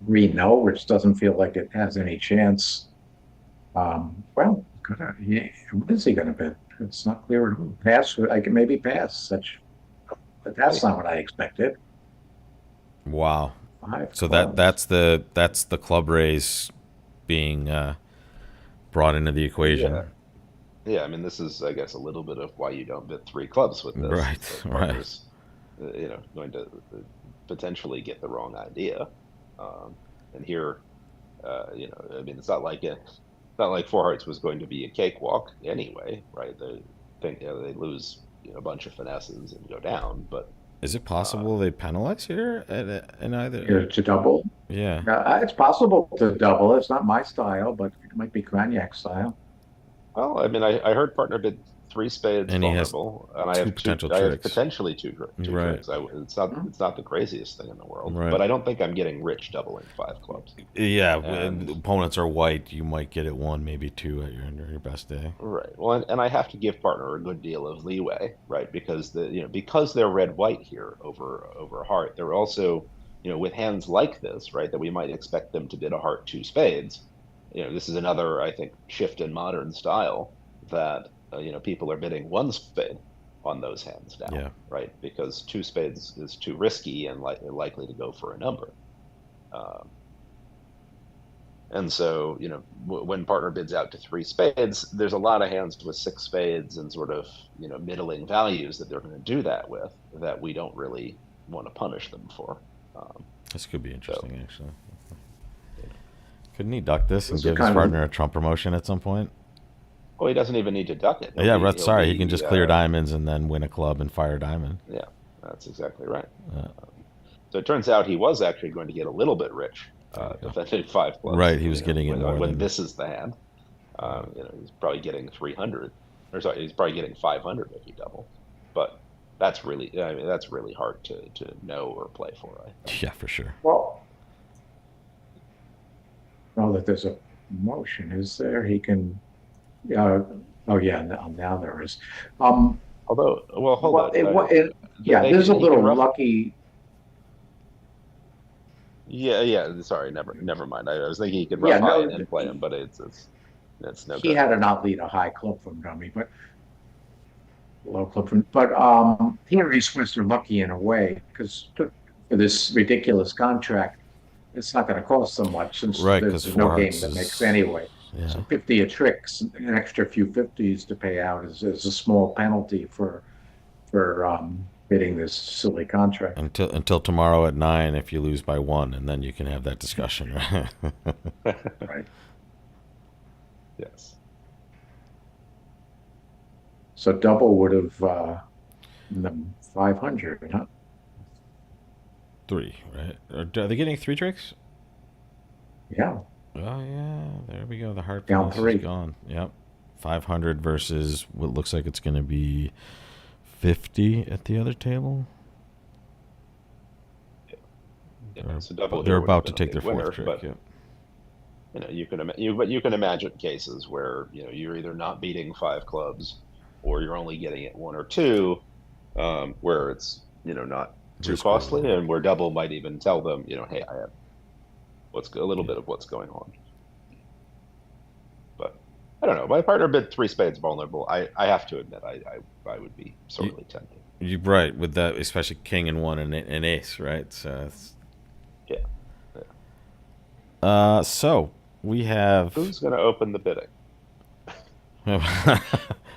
Speaker 2: read no, which doesn't feel like it has any chance. What is he going to bid? It's not clear at all. Pass. I can maybe pass. But that's not what I expected.
Speaker 1: Wow.
Speaker 2: 5
Speaker 1: So
Speaker 2: clubs.
Speaker 1: that's the club raise being brought into the equation.
Speaker 3: Yeah, I mean, this is, I guess, a little bit of why you don't bid 3 clubs with this.
Speaker 1: Right,
Speaker 3: Partners, going to potentially get the wrong idea. And here, I mean, it's not like 4 hearts was going to be a cakewalk anyway, right? They think they lose a bunch of finesses and go down, but
Speaker 1: is it possible they penalize here in either?
Speaker 2: Here to double?
Speaker 1: Yeah.
Speaker 2: It's possible to double. It's not my style, but it might be Cragnac style.
Speaker 3: Well, I mean, I heard partner bid 3 spades
Speaker 1: And he has
Speaker 3: vulnerable, and I
Speaker 1: two
Speaker 3: have
Speaker 1: potential
Speaker 3: I have
Speaker 1: tricks.
Speaker 3: potentially two
Speaker 1: Right.
Speaker 3: tricks. It's not the craziest thing in the world,
Speaker 1: Right.
Speaker 3: but I don't think I'm getting rich doubling 5 clubs.
Speaker 1: Yeah,
Speaker 3: And-
Speaker 1: when opponents are white, you might get it 1, maybe 2 at your best day.
Speaker 3: Right. Well, and I have to give partner a good deal of leeway, right? Because because they're red white here over heart, they're also with hands like this, right? That we might expect them to bid a heart 2 spades. This is another, I think, shift in modern style that people are bidding 1 spade on those hands now,
Speaker 1: Yeah.
Speaker 3: right? Because 2 spades is too risky and likely to go for a number. And so, when partner bids out to 3 spades, there's a lot of hands with 6 spades and sort of, middling values that they're going to do that with that we don't really want to punish them for.
Speaker 1: This could be interesting, actually. Couldn't he duck this and
Speaker 2: Those are
Speaker 1: give his
Speaker 2: kind of-
Speaker 1: partner a Trump promotion at some point?
Speaker 3: Well, he doesn't even need to duck it.
Speaker 1: Yeah, he can just clear diamonds and then win a club and fire diamond.
Speaker 3: Yeah, that's exactly right.
Speaker 1: Yeah.
Speaker 3: So it turns out he was actually going to get a little bit rich defending 5 clubs.
Speaker 1: Right, he was getting it more
Speaker 3: when
Speaker 1: than-
Speaker 3: this is the hand. He's probably getting 300, or sorry, he's probably getting 500 if he doubles. But that's really hard to know or play for. I think.
Speaker 1: Yeah, for sure.
Speaker 2: Well, now that there's a motion, is there? He can. Oh yeah, now there is.
Speaker 3: Although, well, hold on.
Speaker 2: There's a little lucky.
Speaker 3: Yeah. Sorry, never mind. I was thinking he could rough high and play him, but it's no.
Speaker 2: He had to not lead a high club from dummy, but low club from. But here he's supposed to lucky in a way because for this ridiculous contract, it's not going to cost so much since there's no game that makes anyway.
Speaker 1: Yeah.
Speaker 2: So 50 a tricks, an extra few 50s to pay out is a small penalty for bidding this silly contract.
Speaker 1: Until tomorrow at 9 if you lose by one, and then you can have that discussion. Right?
Speaker 2: Right.
Speaker 3: Yes.
Speaker 2: So double would have the 500, huh?
Speaker 1: Three, right? Are they getting three tricks?
Speaker 2: Yeah,
Speaker 1: Oh yeah, there we go. The heart
Speaker 2: down
Speaker 1: plus is
Speaker 2: three.
Speaker 1: gone. Yep, 500 versus what looks like it's going to be 50 at the other table.
Speaker 3: Yeah.
Speaker 1: They're,
Speaker 3: So double
Speaker 1: they're
Speaker 3: here would have
Speaker 1: about to
Speaker 3: been a
Speaker 1: take
Speaker 3: big
Speaker 1: their fourth
Speaker 3: winner,
Speaker 1: trick.
Speaker 3: but
Speaker 1: Yep.
Speaker 3: but you can imagine cases where you're either not beating five clubs, or you're only getting it one or two, where it's not too
Speaker 1: Risk
Speaker 3: costly,
Speaker 1: reward.
Speaker 3: and where double might even tell them, hey, I have what's a little
Speaker 1: Yeah.
Speaker 3: bit of what's going on. But I don't know. My partner bid three spades vulnerable. I have to admit, I would be
Speaker 1: You,
Speaker 3: sorely tempted.
Speaker 1: you're right with that, especially king and one and an ace, right? So,
Speaker 3: Yeah. Yeah.
Speaker 1: so we have.
Speaker 3: Who's going to open the bidding?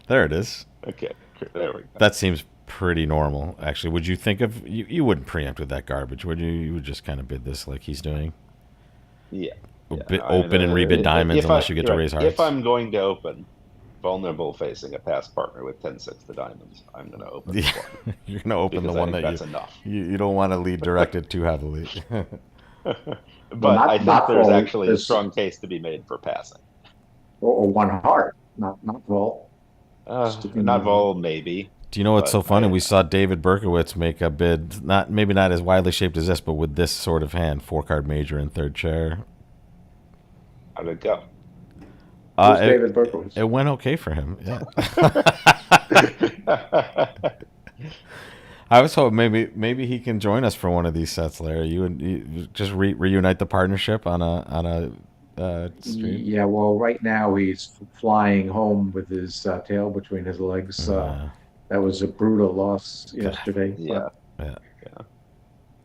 Speaker 1: There it is.
Speaker 3: Okay, there we go.
Speaker 1: That seems pretty normal, actually. Would you think of you wouldn't preempt with that garbage, would you? You would just kind of bid this like he's doing.
Speaker 3: Yeah. Yeah. I mean,
Speaker 1: Open and rebid diamonds
Speaker 3: if
Speaker 1: unless you get
Speaker 3: you're
Speaker 1: to
Speaker 3: right.
Speaker 1: raise
Speaker 3: If
Speaker 1: hearts.
Speaker 3: I'm going to open vulnerable facing a past partner with 10-6 to diamonds, I'm going to open
Speaker 1: Yeah,
Speaker 3: the one
Speaker 1: you're gonna open the
Speaker 3: because I
Speaker 1: one
Speaker 3: think
Speaker 1: that
Speaker 3: that's enough.
Speaker 1: you don't want to lead directed too heavily.
Speaker 2: Well,
Speaker 3: But I
Speaker 2: not
Speaker 3: think
Speaker 2: not
Speaker 3: there's
Speaker 2: vol.
Speaker 3: actually a
Speaker 2: This
Speaker 3: strong case to be made for passing.
Speaker 2: or one heart, not vol. Sticking
Speaker 3: Not
Speaker 2: with
Speaker 3: vol, maybe,
Speaker 1: Do you know what's
Speaker 3: but
Speaker 1: so funny? We saw David Berkowitz make a bid, not maybe not as widely shaped as this, but with this sort of hand, four card major in third chair.
Speaker 3: how'd it go?
Speaker 2: Who's David
Speaker 1: It,
Speaker 2: Berkowitz?
Speaker 1: it went okay for him. Yeah. I was hoping maybe he can join us for one of these sets, Larry. You just reunite the partnership on a stream.
Speaker 2: Yeah, well, right now he's flying home with his tail between his legs.
Speaker 1: Uh,
Speaker 2: That was a brutal loss
Speaker 1: God,
Speaker 2: yesterday, but
Speaker 3: Yeah,
Speaker 1: yeah,
Speaker 3: yeah.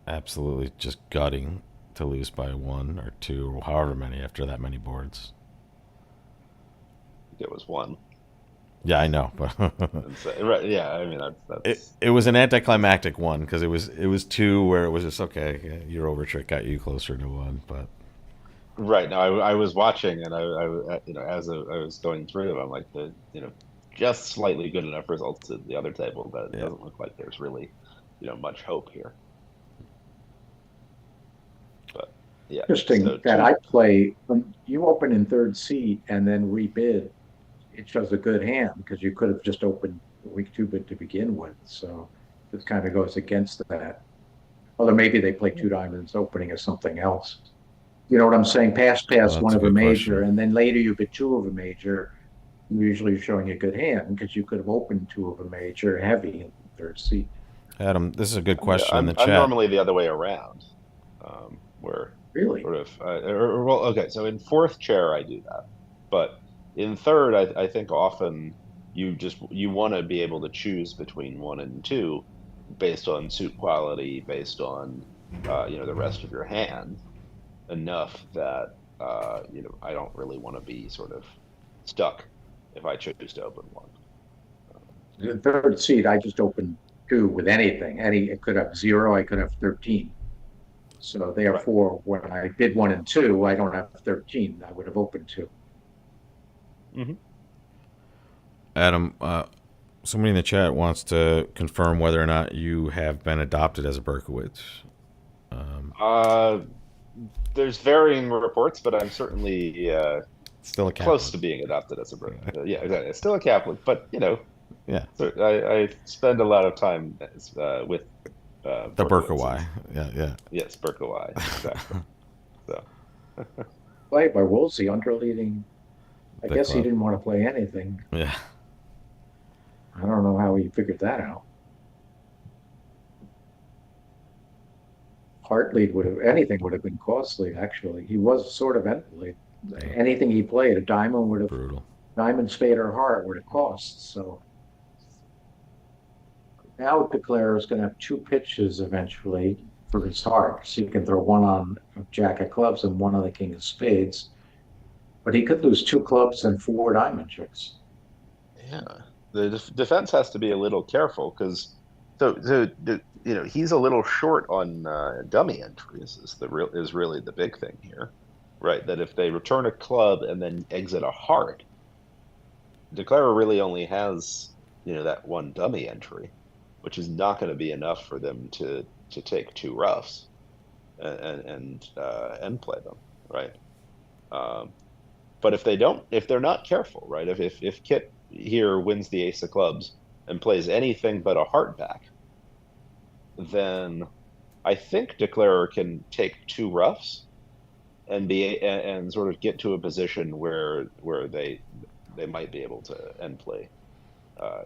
Speaker 1: absolutely just gutting to lose by one or two or however many after that many boards.
Speaker 3: I think it was one.
Speaker 1: Yeah, I know, but
Speaker 3: And so, right, yeah. I mean,
Speaker 1: it was an anticlimactic one because it was two where it was just okay. Yeah, your overtrick got you closer to one, but
Speaker 3: right. Now I was watching, and as I was going through them, I'm like just slightly good enough results at the other table that it
Speaker 1: yeah,
Speaker 3: doesn't look like there's really much hope here. But yeah,
Speaker 2: interesting
Speaker 3: so
Speaker 2: that
Speaker 3: two.
Speaker 2: I play when you open in third seat and then rebid. It shows a good hand because you could have just opened week two bid to begin with. So this kind of goes against that. Although maybe they play two diamonds opening as something else. You know what I'm saying? Pass
Speaker 1: well, that's
Speaker 2: one
Speaker 1: a
Speaker 2: of a
Speaker 1: good
Speaker 2: major,
Speaker 1: question.
Speaker 2: and then later you bid two of a major. Usually showing a good hand because you could have opened two of a major heavy in third seat.
Speaker 1: Adam, this is a good
Speaker 3: Yeah,
Speaker 1: question in the
Speaker 3: I'm
Speaker 1: chat.
Speaker 3: normally the other way around, where
Speaker 2: Really?
Speaker 3: sort of well, okay. So in fourth chair, I do that, but in third, I think often you want to be able to choose between one and two based on suit quality, based on the rest of your hand, enough that I don't really want to be sort of stuck if I choose to open one.
Speaker 2: In third seat, I just opened two with anything. It could have zero, I could have 13. So
Speaker 3: Right.
Speaker 2: therefore, when I did one and two, I don't have 13. I would have opened two.
Speaker 3: Hmm.
Speaker 1: Adam, somebody in the chat wants to confirm whether or not you have been adopted as a Berkowitz. Um,
Speaker 3: Uh, there's varying reports, but I'm certainly
Speaker 1: Still a
Speaker 3: close
Speaker 1: Catholic.
Speaker 3: to being adopted as a brother. Yeah, exactly. Still a Catholic, but
Speaker 1: Yeah,
Speaker 3: so I spend a lot of time with
Speaker 1: the
Speaker 3: Berkowitzes.
Speaker 1: Berkowai. Yeah, yeah.
Speaker 3: Yes, Berkowai, exactly. So
Speaker 2: Played by Woolsey, underleading. I
Speaker 1: Big
Speaker 2: guess he
Speaker 1: club.
Speaker 2: didn't want to play anything.
Speaker 1: Yeah.
Speaker 2: I don't know how he figured that out. Heart lead would have anything would have been costly. Actually, he was sort of end lead. Anything he played, a diamond would have
Speaker 1: Brutal.
Speaker 2: diamond, spade, or heart would have cost. So now Declare is going to have two pitches eventually for his heart. So he can throw one on a jack of clubs and one on the king of spades. But he could lose two clubs and four diamond tricks.
Speaker 3: yeah, the defense has to be a little careful because he's a little short on dummy entries. Is really the big thing here, right? That if they return a club and then exit a heart, Declarer really only has that one dummy entry, which is not going to be enough for them to take two roughs and end play them, right? Um, but if they're not careful, right? If Kit here wins the ace of clubs and plays anything but a heart back, then I think Declarer can take two roughs and sort of get to a position where they might be able to end play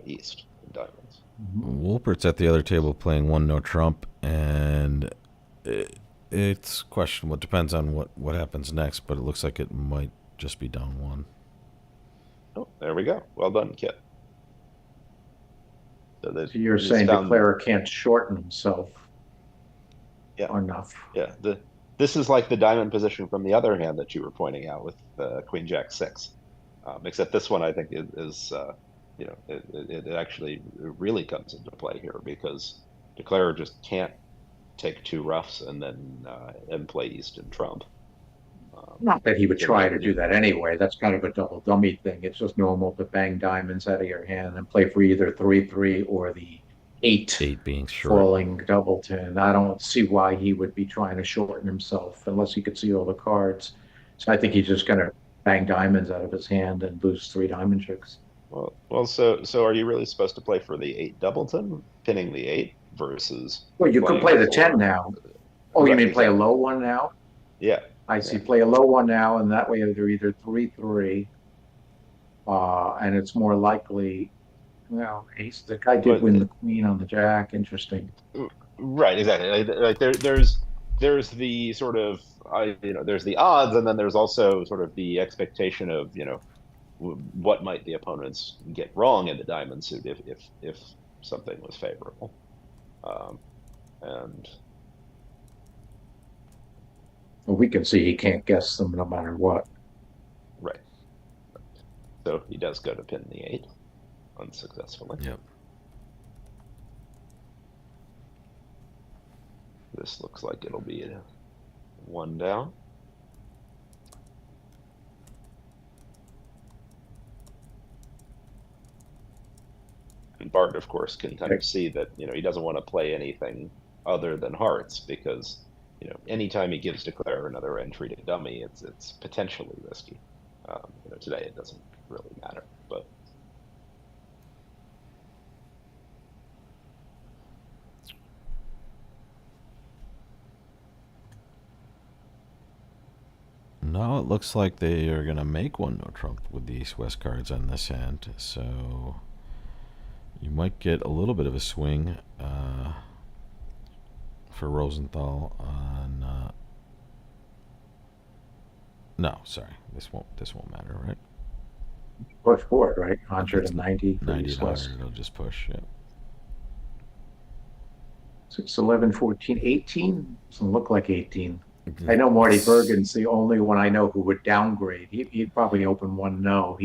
Speaker 3: East in diamonds.
Speaker 1: Wolpert's at the other table playing one no trump, and it's questionable. It depends on what happens next, but it looks like it might just be down one.
Speaker 3: Oh, there we go. Well done, Kit.
Speaker 2: So you're saying Declarer can't shorten himself enough.
Speaker 3: Yeah, this is like the diamond position from the other hand that you were pointing out with Queen Jack 6. Except this one I think is it actually really comes into play here because Declarer just can't take two roughs and then play East and trump.
Speaker 2: Not that he would try to do that anyway. That's kind of a double dummy thing. It's just normal to bang diamonds out of your hand and play for either 3-3 or the 8
Speaker 1: being short.
Speaker 2: Falling doubleton. I don't see why he would be trying to shorten himself unless he could see all the cards. So I think he's just going to bang diamonds out of his hand and lose 3 diamond chicks.
Speaker 3: Well, so are you really supposed to play for the 8 doubleton, pinning the 8 versus?
Speaker 2: Well, you could play the 10 now. Oh, right, you mean play a low one now?
Speaker 3: Yeah.
Speaker 2: I see. Play a low one now, and that way they're either 3-3, and it's more likely. Well, ace. The guy did win the queen on the jack. Interesting.
Speaker 3: Right. Exactly. Like there's the sort of there's the odds, and then there's also sort of the expectation of what might the opponents get wrong in the diamond suit if something was favorable, and.
Speaker 2: Well, we can see he can't guess them no matter what.
Speaker 3: Right. So he does go to pin the 8 unsuccessfully.
Speaker 1: Yep.
Speaker 3: This looks like it'll be a 1 down. And Bart, of course, can kind of see that he doesn't want to play anything other than hearts because anytime he gives Declarer another entry to dummy, it's potentially risky. Today it doesn't really matter, but
Speaker 1: now it looks like they are going to make one no trump with the East-West cards on this hand, so you might get a little bit of a swing for Rosenthal on no, sorry, this won't matter, right?
Speaker 2: Push forward, right? 190 for
Speaker 1: 90
Speaker 2: East-West.
Speaker 1: it'll just push. Yeah.
Speaker 2: 6, 11, 14, 18. Doesn't look like 18. I know Marty Bergen's the only one I know who would downgrade. He'd probably open one no.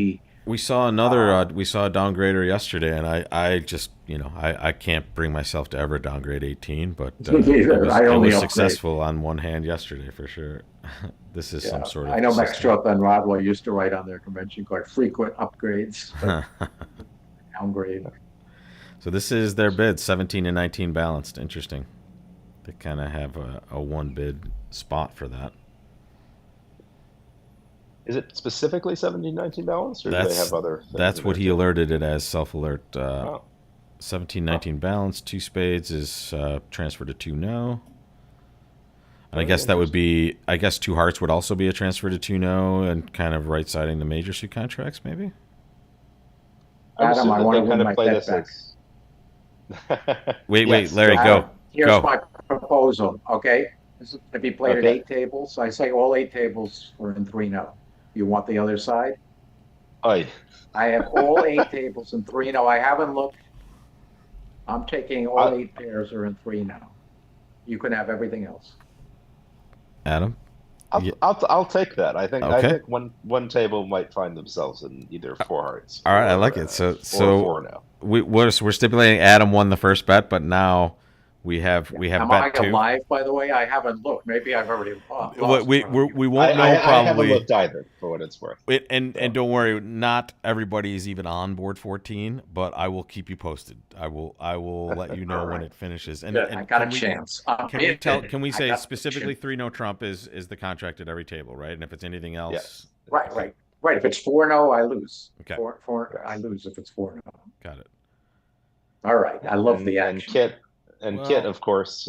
Speaker 1: We saw another. We saw a downgrader yesterday, and I just I can't bring myself to ever downgrade 18, but I was successful on one hand yesterday for sure. This is some sort of.
Speaker 2: I know Max Stroth and Rodwell used to write on their convention card frequent upgrades, downgrade.
Speaker 1: So this is their bid, 17 and 19 balanced. Interesting. They kind of have a one bid spot for that.
Speaker 3: Is it specifically 17-19 balanced, or do they have other things?
Speaker 1: That's what he alerted it as, self-alert. 17-19 balanced, 2 spades is transfer to 2 no. And I guess that would be, 2 hearts would also be a transfer to 2 no, and kind of right-siding the major suit contracts, maybe?
Speaker 2: Adam, I want to win my bet back.
Speaker 1: Wait, Larry, go.
Speaker 2: Here's my proposal, okay? If he played at 8 tables, I say all 8 tables are in 3-0. You want the other side?
Speaker 3: I
Speaker 2: have all 8 tables in 3-0. I haven't looked. I'm taking all 8 pairs are in 3-0. You can have everything else.
Speaker 1: Adam?
Speaker 3: I'll take that. I think one table might find themselves in either 4 hearts.
Speaker 1: All right, I like it. So
Speaker 3: 4 no.
Speaker 1: we're stipulating Adam won the first bet, but now we have
Speaker 2: Am I
Speaker 1: bet two.
Speaker 2: alive, by the way? I haven't looked. Maybe I've already
Speaker 1: What
Speaker 2: lost one of you.
Speaker 1: we won't know
Speaker 3: I haven't
Speaker 1: probably.
Speaker 3: looked either, for what it's worth.
Speaker 1: And
Speaker 3: So
Speaker 1: don't worry, not everybody is even on board 14, but I will keep you posted. I will let you know
Speaker 2: All
Speaker 1: when
Speaker 2: right.
Speaker 1: it finishes.
Speaker 2: Good. I
Speaker 1: And
Speaker 2: got a chance.
Speaker 1: can we
Speaker 2: I
Speaker 1: say
Speaker 2: got the
Speaker 1: specifically
Speaker 2: chance.
Speaker 1: 3-no Trump is the contract at every table, right? And if it's anything else,
Speaker 3: yes,
Speaker 2: Right, right, right. If it's 4-0, I lose.
Speaker 1: okay,
Speaker 2: I
Speaker 3: yes.
Speaker 2: lose if it's 4-0.
Speaker 1: got it.
Speaker 2: All right. I love the
Speaker 3: And
Speaker 2: action.
Speaker 3: Kit,
Speaker 1: Well,
Speaker 3: of course,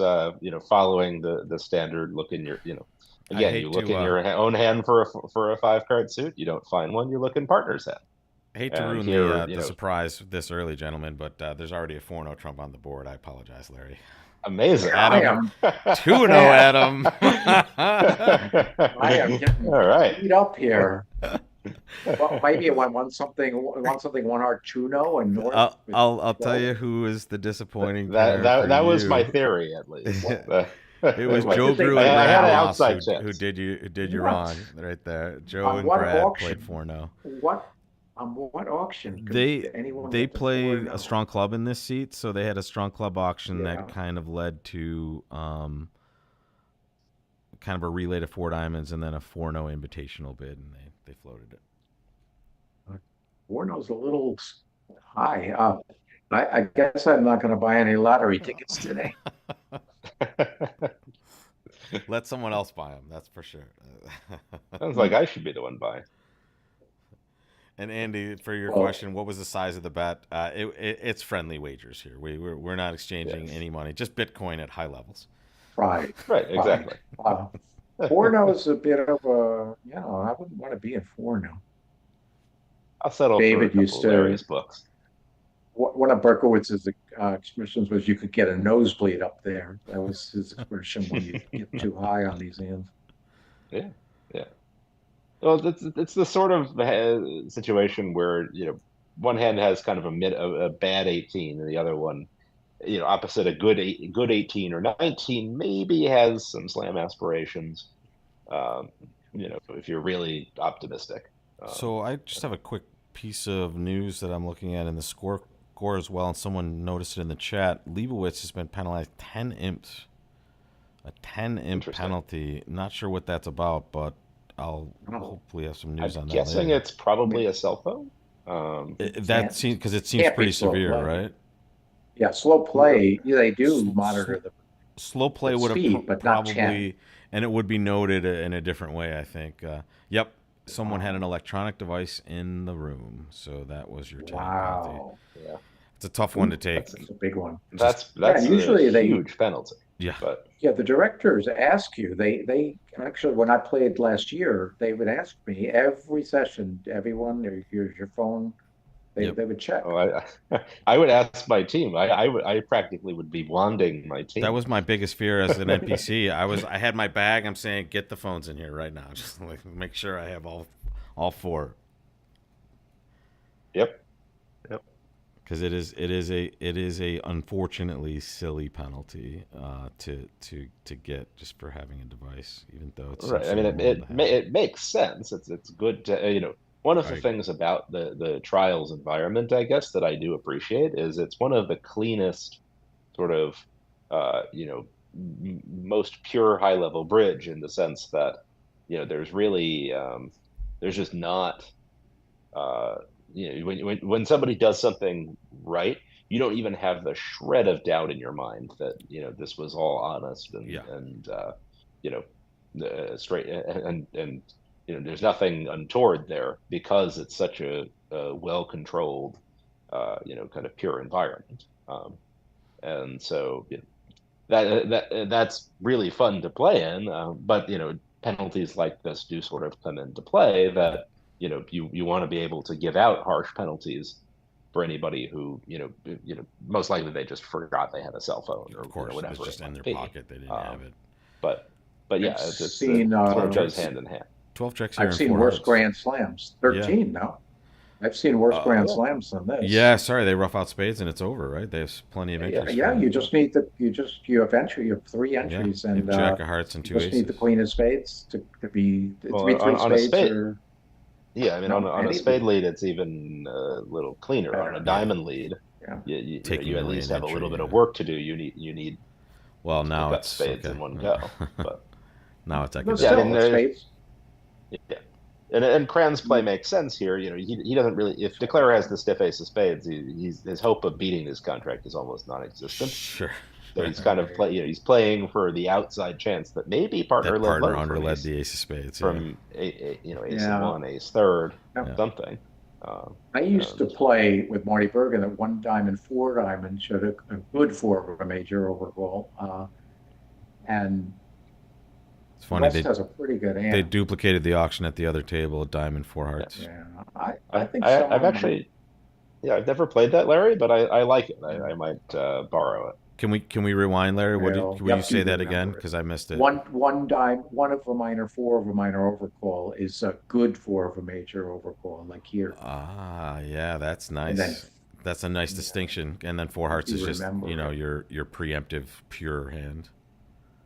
Speaker 3: following the standard look in your,
Speaker 1: I
Speaker 3: again, you
Speaker 1: hate
Speaker 3: look
Speaker 1: to
Speaker 3: in your own hand for a 5-card suit. You don't find one. You look in partner's hand. And
Speaker 1: ruin
Speaker 3: here,
Speaker 1: the surprise this early, gentlemen, but there's already a 4-no Trump on the board. I apologize, Larry.
Speaker 3: amazing.
Speaker 2: I
Speaker 1: Adam,
Speaker 2: am
Speaker 1: 2-0,
Speaker 2: man,
Speaker 1: Adam.
Speaker 2: I am getting
Speaker 3: All right.
Speaker 2: beat up here. Well, maybe it went something one heart 2-0 and North with
Speaker 1: I'll tell
Speaker 2: 12.
Speaker 1: you who is the disappointing pair for
Speaker 3: That was my
Speaker 1: you.
Speaker 3: theory, at least.
Speaker 2: What
Speaker 1: It was
Speaker 2: what
Speaker 1: Joe
Speaker 2: did they
Speaker 1: Grew
Speaker 3: I,
Speaker 1: and
Speaker 2: put
Speaker 3: I
Speaker 1: Brad
Speaker 3: had an
Speaker 2: down?
Speaker 1: Ross
Speaker 3: outside
Speaker 1: who
Speaker 3: chance.
Speaker 1: did you
Speaker 2: What?
Speaker 1: wrong right there. Joe
Speaker 2: On
Speaker 1: and
Speaker 2: what
Speaker 1: Brad played
Speaker 2: auction?
Speaker 1: 4-0.
Speaker 2: What on what auction could
Speaker 1: They
Speaker 2: anyone
Speaker 1: they
Speaker 2: get to
Speaker 1: play a
Speaker 2: 4-0?
Speaker 1: strong club in this seat, so they had a strong club auction that
Speaker 2: Yeah.
Speaker 1: kind of led to kind of a relay to 4 diamonds and then a 4-0 invitational bid, and they floated it.
Speaker 2: 4-0's a little high. I guess I'm not going to buy any lottery tickets today.
Speaker 1: Let someone else buy them. That's for sure.
Speaker 3: Sounds like I should be the one buying.
Speaker 1: And Andy, for your
Speaker 2: Well,
Speaker 1: question, what was the size of the bet? It's friendly wagers here. We're not exchanging
Speaker 3: Yes.
Speaker 1: any money, just Bitcoin at high levels.
Speaker 2: right,
Speaker 3: Right,
Speaker 2: right.
Speaker 3: exactly.
Speaker 2: 4-0 is a bit of a, I wouldn't want to be in 4-0.
Speaker 3: I'll settle for a
Speaker 2: David
Speaker 3: couple
Speaker 2: used
Speaker 3: of
Speaker 2: to,
Speaker 3: Larry's books.
Speaker 2: one of Berkowitz's expressions was you could get a nosebleed up there. That was his expression when you get too high on these hands.
Speaker 3: Yeah, yeah. Well, it's the sort of situation where one hand has kind of a bad 18, and the other one, opposite a good 18 or 19, maybe has some slam aspirations. Um, if you're really optimistic.
Speaker 1: So I just have a quick piece of news that I'm looking at in the score as well, and someone noticed it in the chat. Leibowitz has been penalized 10 imps. A 10 imp
Speaker 3: Interesting.
Speaker 1: penalty. Not sure what that's about, but I'll
Speaker 2: Oh,
Speaker 1: hopefully have some news
Speaker 3: I'm
Speaker 1: on that
Speaker 3: guessing
Speaker 1: later.
Speaker 3: it's probably a cell phone.
Speaker 1: That seems because it seems
Speaker 2: can't be
Speaker 1: pretty
Speaker 2: slow
Speaker 1: severe,
Speaker 2: play.
Speaker 1: right?
Speaker 2: Yeah, slow play. They do
Speaker 1: Sl-
Speaker 2: monitor the
Speaker 1: Slow play
Speaker 2: the
Speaker 1: would have
Speaker 2: speed, but not 10.
Speaker 1: probably, and it would be noted in a different way, I think. Yep, someone had an electronic device in the room, so that was your 10 penalty.
Speaker 2: Wow,
Speaker 3: Yeah,
Speaker 1: It's a tough one to take.
Speaker 2: that's a big one.
Speaker 3: that's
Speaker 2: And usually
Speaker 3: a huge penalty.
Speaker 1: Yeah,
Speaker 3: But
Speaker 2: the directors ask you. They actually, when I played last year, they would ask me every session, everyone, here's your phone. They
Speaker 1: Yep.
Speaker 2: would check.
Speaker 3: I would ask my team. I practically would be wanding my team.
Speaker 1: that was my biggest fear as an NPC. I had my bag. I'm saying, get the phones in here right now. Just like make sure I have all 4.
Speaker 3: Yep.
Speaker 1: Because it is a unfortunately silly penalty to get just for having a device, even though it's
Speaker 3: Right. I mean, it makes sense. It's good to one of the things about the trials environment, I guess, that I do appreciate is it's one of the cleanest sort of most pure high level bridge in the sense that there's really there's just not when somebody does something right, you don't even have the shred of doubt in your mind that this was all honest and straight and there's nothing untoward there because it's such a well controlled kind of pure environment, and so that's really fun to play in, but penalties like this do sort of come into play that you want to be able to give out harsh penalties for anybody who most likely they just forgot they had a cell phone or
Speaker 1: of course
Speaker 3: whatever
Speaker 1: it was just
Speaker 3: it
Speaker 1: in
Speaker 3: might
Speaker 1: their
Speaker 3: be.
Speaker 1: pocket. They didn't have it.
Speaker 3: But yeah,
Speaker 2: I've
Speaker 3: it
Speaker 2: seen,
Speaker 3: sort of goes hand in hand.
Speaker 1: 12 checks here.
Speaker 2: I've
Speaker 1: and
Speaker 2: seen
Speaker 1: 4
Speaker 2: worse
Speaker 1: hearts.
Speaker 2: Grand Slams. 13 now. I've seen worse Grand Slams than this.
Speaker 1: Yeah, sorry, they rough out spades and it's over, right? They have plenty of entries.
Speaker 2: Yeah. You just need you have 3 entries, and
Speaker 1: Jack of hearts and
Speaker 2: you
Speaker 1: 2
Speaker 2: just
Speaker 1: aces.
Speaker 2: need the Queen of Spades to be
Speaker 3: Well,
Speaker 2: three
Speaker 3: on a
Speaker 2: spades
Speaker 3: spade.
Speaker 2: or
Speaker 3: Yeah, I mean,
Speaker 2: No,
Speaker 3: on a
Speaker 2: any
Speaker 3: spade lead, it's even a little cleaner. On a diamond lead,
Speaker 2: Yeah.
Speaker 1: taking
Speaker 3: you at
Speaker 1: away
Speaker 3: least
Speaker 1: an
Speaker 3: have a
Speaker 1: entry.
Speaker 3: little bit
Speaker 1: Yeah.
Speaker 3: of work to do. You need
Speaker 1: Well,
Speaker 3: to pick
Speaker 1: now
Speaker 3: up
Speaker 1: it's
Speaker 3: spades
Speaker 1: okay.
Speaker 3: in one go. But
Speaker 1: Now it's I
Speaker 2: But
Speaker 1: could
Speaker 3: yeah, I
Speaker 1: double.
Speaker 3: mean,
Speaker 2: still,
Speaker 3: there's
Speaker 2: spades.
Speaker 3: yeah, and Cran's play makes sense here. He doesn't really. If Declare has the stiff ace of spades, his hope of beating this contract is almost non-existent.
Speaker 1: Sure.
Speaker 3: So he's kind of he's playing for the outside chance that maybe partner
Speaker 1: That
Speaker 3: led
Speaker 1: partner
Speaker 3: low
Speaker 1: underled the ace of spades. Yeah.
Speaker 3: from ace of
Speaker 2: Yeah.
Speaker 3: one, ace third,
Speaker 2: Yep.
Speaker 1: Yeah.
Speaker 3: something.
Speaker 2: I used to
Speaker 3: And
Speaker 2: play with Marty Bergen that one diamond, four diamond showed a good four of a major overcall. And
Speaker 1: It's funny
Speaker 2: West has a pretty good
Speaker 1: they
Speaker 2: hand.
Speaker 1: duplicated the auction at the other table. Diamond four
Speaker 3: yeah,
Speaker 1: hearts.
Speaker 2: Yeah. I think
Speaker 3: I've
Speaker 2: someone might,
Speaker 3: actually I've never played that, Larry, but I like it. I might borrow it.
Speaker 1: Can we rewind, Larry?
Speaker 2: well,
Speaker 1: Will you
Speaker 2: yep,
Speaker 1: say
Speaker 2: you
Speaker 1: that again?
Speaker 2: remember it.
Speaker 1: Because I missed it.
Speaker 2: One dime, one of a minor, four of a minor overcall is a good four of a major overcall, like here.
Speaker 1: Ah, yeah, that's
Speaker 2: And then,
Speaker 1: nice. That's a nice
Speaker 2: yeah,
Speaker 1: distinction. And then four hearts
Speaker 2: you
Speaker 1: is just
Speaker 2: remember it.
Speaker 1: your preemptive pure hand.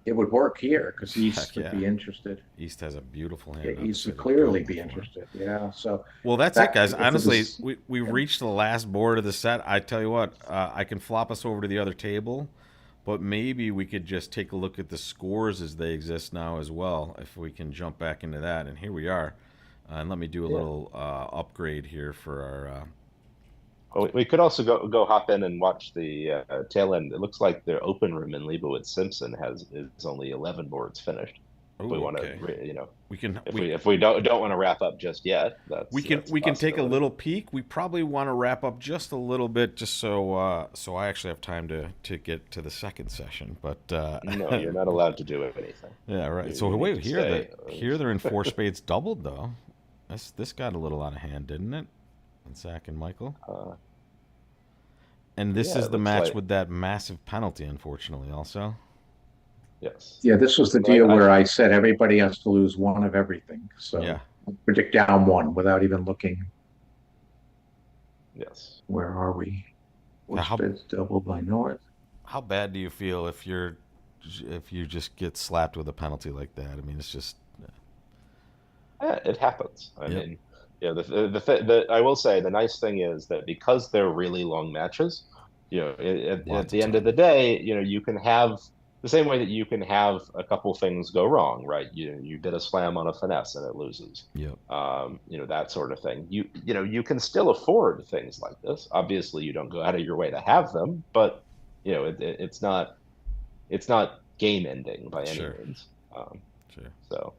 Speaker 2: It would work here because East
Speaker 1: Heck
Speaker 2: would
Speaker 1: yeah.
Speaker 2: be interested.
Speaker 1: East has a beautiful
Speaker 2: Yeah,
Speaker 1: hand.
Speaker 2: East
Speaker 1: Opposite
Speaker 2: would
Speaker 1: a
Speaker 2: clearly
Speaker 1: goat
Speaker 2: be
Speaker 1: for him.
Speaker 2: interested. Yeah. So
Speaker 1: Well, that's it,
Speaker 2: that
Speaker 1: guys.
Speaker 2: if it
Speaker 1: Honestly,
Speaker 2: was,
Speaker 1: we've
Speaker 2: yeah,
Speaker 1: reached the last board of the set. I tell you what, I can flop us over to the other table, but maybe we could just take a look at the scores as they exist now as well, if we can jump back into that. And here we are. And let me do a
Speaker 3: Yeah.
Speaker 1: little upgrade here for our.
Speaker 3: Well, we could also go hop in and watch the tail end. It looks like their open room in Leibowitz Simpson is only 11 boards finished. If we
Speaker 1: Oh,
Speaker 3: want
Speaker 1: okay.
Speaker 3: to,
Speaker 1: We can
Speaker 3: if
Speaker 1: we
Speaker 3: we don't want to wrap up just yet,
Speaker 1: we can
Speaker 3: that's a
Speaker 1: we can take a
Speaker 3: possibility.
Speaker 1: little peek. We probably want to wrap up just a little bit, just so I actually have time to get to the second session. But
Speaker 3: No, you're not allowed to do anything.
Speaker 1: yeah, right. So
Speaker 3: You need
Speaker 1: wait,
Speaker 3: to stay.
Speaker 1: here they're in four spades doubled though. This got a little out of hand, didn't it? And Zach and Michael.
Speaker 3: Uh,
Speaker 1: And this
Speaker 3: yeah,
Speaker 1: is
Speaker 3: it
Speaker 1: the
Speaker 3: looks
Speaker 1: match
Speaker 3: like
Speaker 1: with that massive penalty, unfortunately. Also,
Speaker 3: yes.
Speaker 2: yeah, this was the
Speaker 3: But
Speaker 2: deal where I said everybody has to lose one of everything.
Speaker 1: yeah.
Speaker 2: So predict down one without even looking.
Speaker 3: yes.
Speaker 2: Where are we?
Speaker 1: Now,
Speaker 2: Four spades doubled by North.
Speaker 1: how bad do you feel if you just get slapped with a penalty like that? I mean, it's just
Speaker 3: Yeah, it happens. I
Speaker 1: yep,
Speaker 3: mean, yeah, the I will say the nice thing is that because they're really long matches, at
Speaker 1: lots of
Speaker 3: the end of
Speaker 1: time.
Speaker 3: the day, you can have the same way that you can have a couple things go wrong, right? You bid a slam on a finesse and it loses.
Speaker 1: Yep,
Speaker 3: That sort of thing. You can still afford things like this. Obviously, you don't go out of your way to have them, but it's not game ending by any
Speaker 1: sure,
Speaker 3: means.
Speaker 1: sure.
Speaker 3: So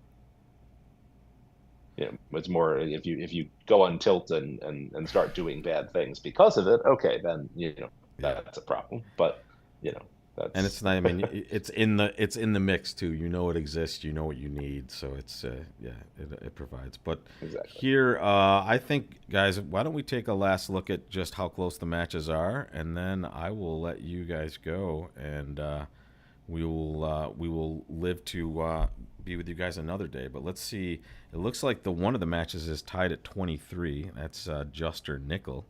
Speaker 3: it's more if you go on tilt and start doing bad things because of it, okay, then
Speaker 1: Yeah.
Speaker 3: that's a problem. But
Speaker 1: And
Speaker 3: that's
Speaker 1: it's not. I mean, it's in the mix too. You know it exists. You know what you need. So it's yeah, it provides. But
Speaker 3: exactly.
Speaker 1: here, I think, guys, why don't we take a last look at just how close the matches are, and then I will let you guys go, and we will live to be with you guys another day. But let's see. It looks like the one of the matches is tied at 23. That's Juster Nickel.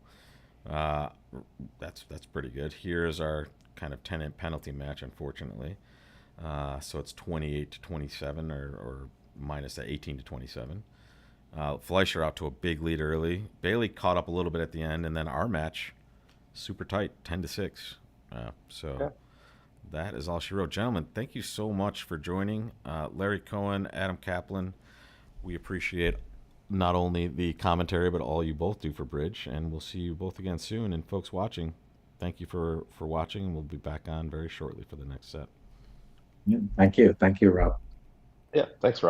Speaker 1: Uh, that's pretty good. Here's our kind of 10 penalty match, unfortunately. So it's 28 to 27, or minus that 18 to 27. Fleischer out to a big lead early. Bailey caught up a little bit at the end, and then our match, super tight, 10 to 6. So
Speaker 3: Yeah.
Speaker 1: that is all she wrote. Gentlemen, thank you so much for joining. Larry Cohen, Adam Kaplan, we appreciate not only the commentary, but all you both do for Bridge. And we'll see you both again soon. And folks watching, thank you for watching. And we'll be back on very shortly for the next set.
Speaker 2: Yeah, thank you. Thank you, Rob.
Speaker 3: Yeah, thanks, Rob.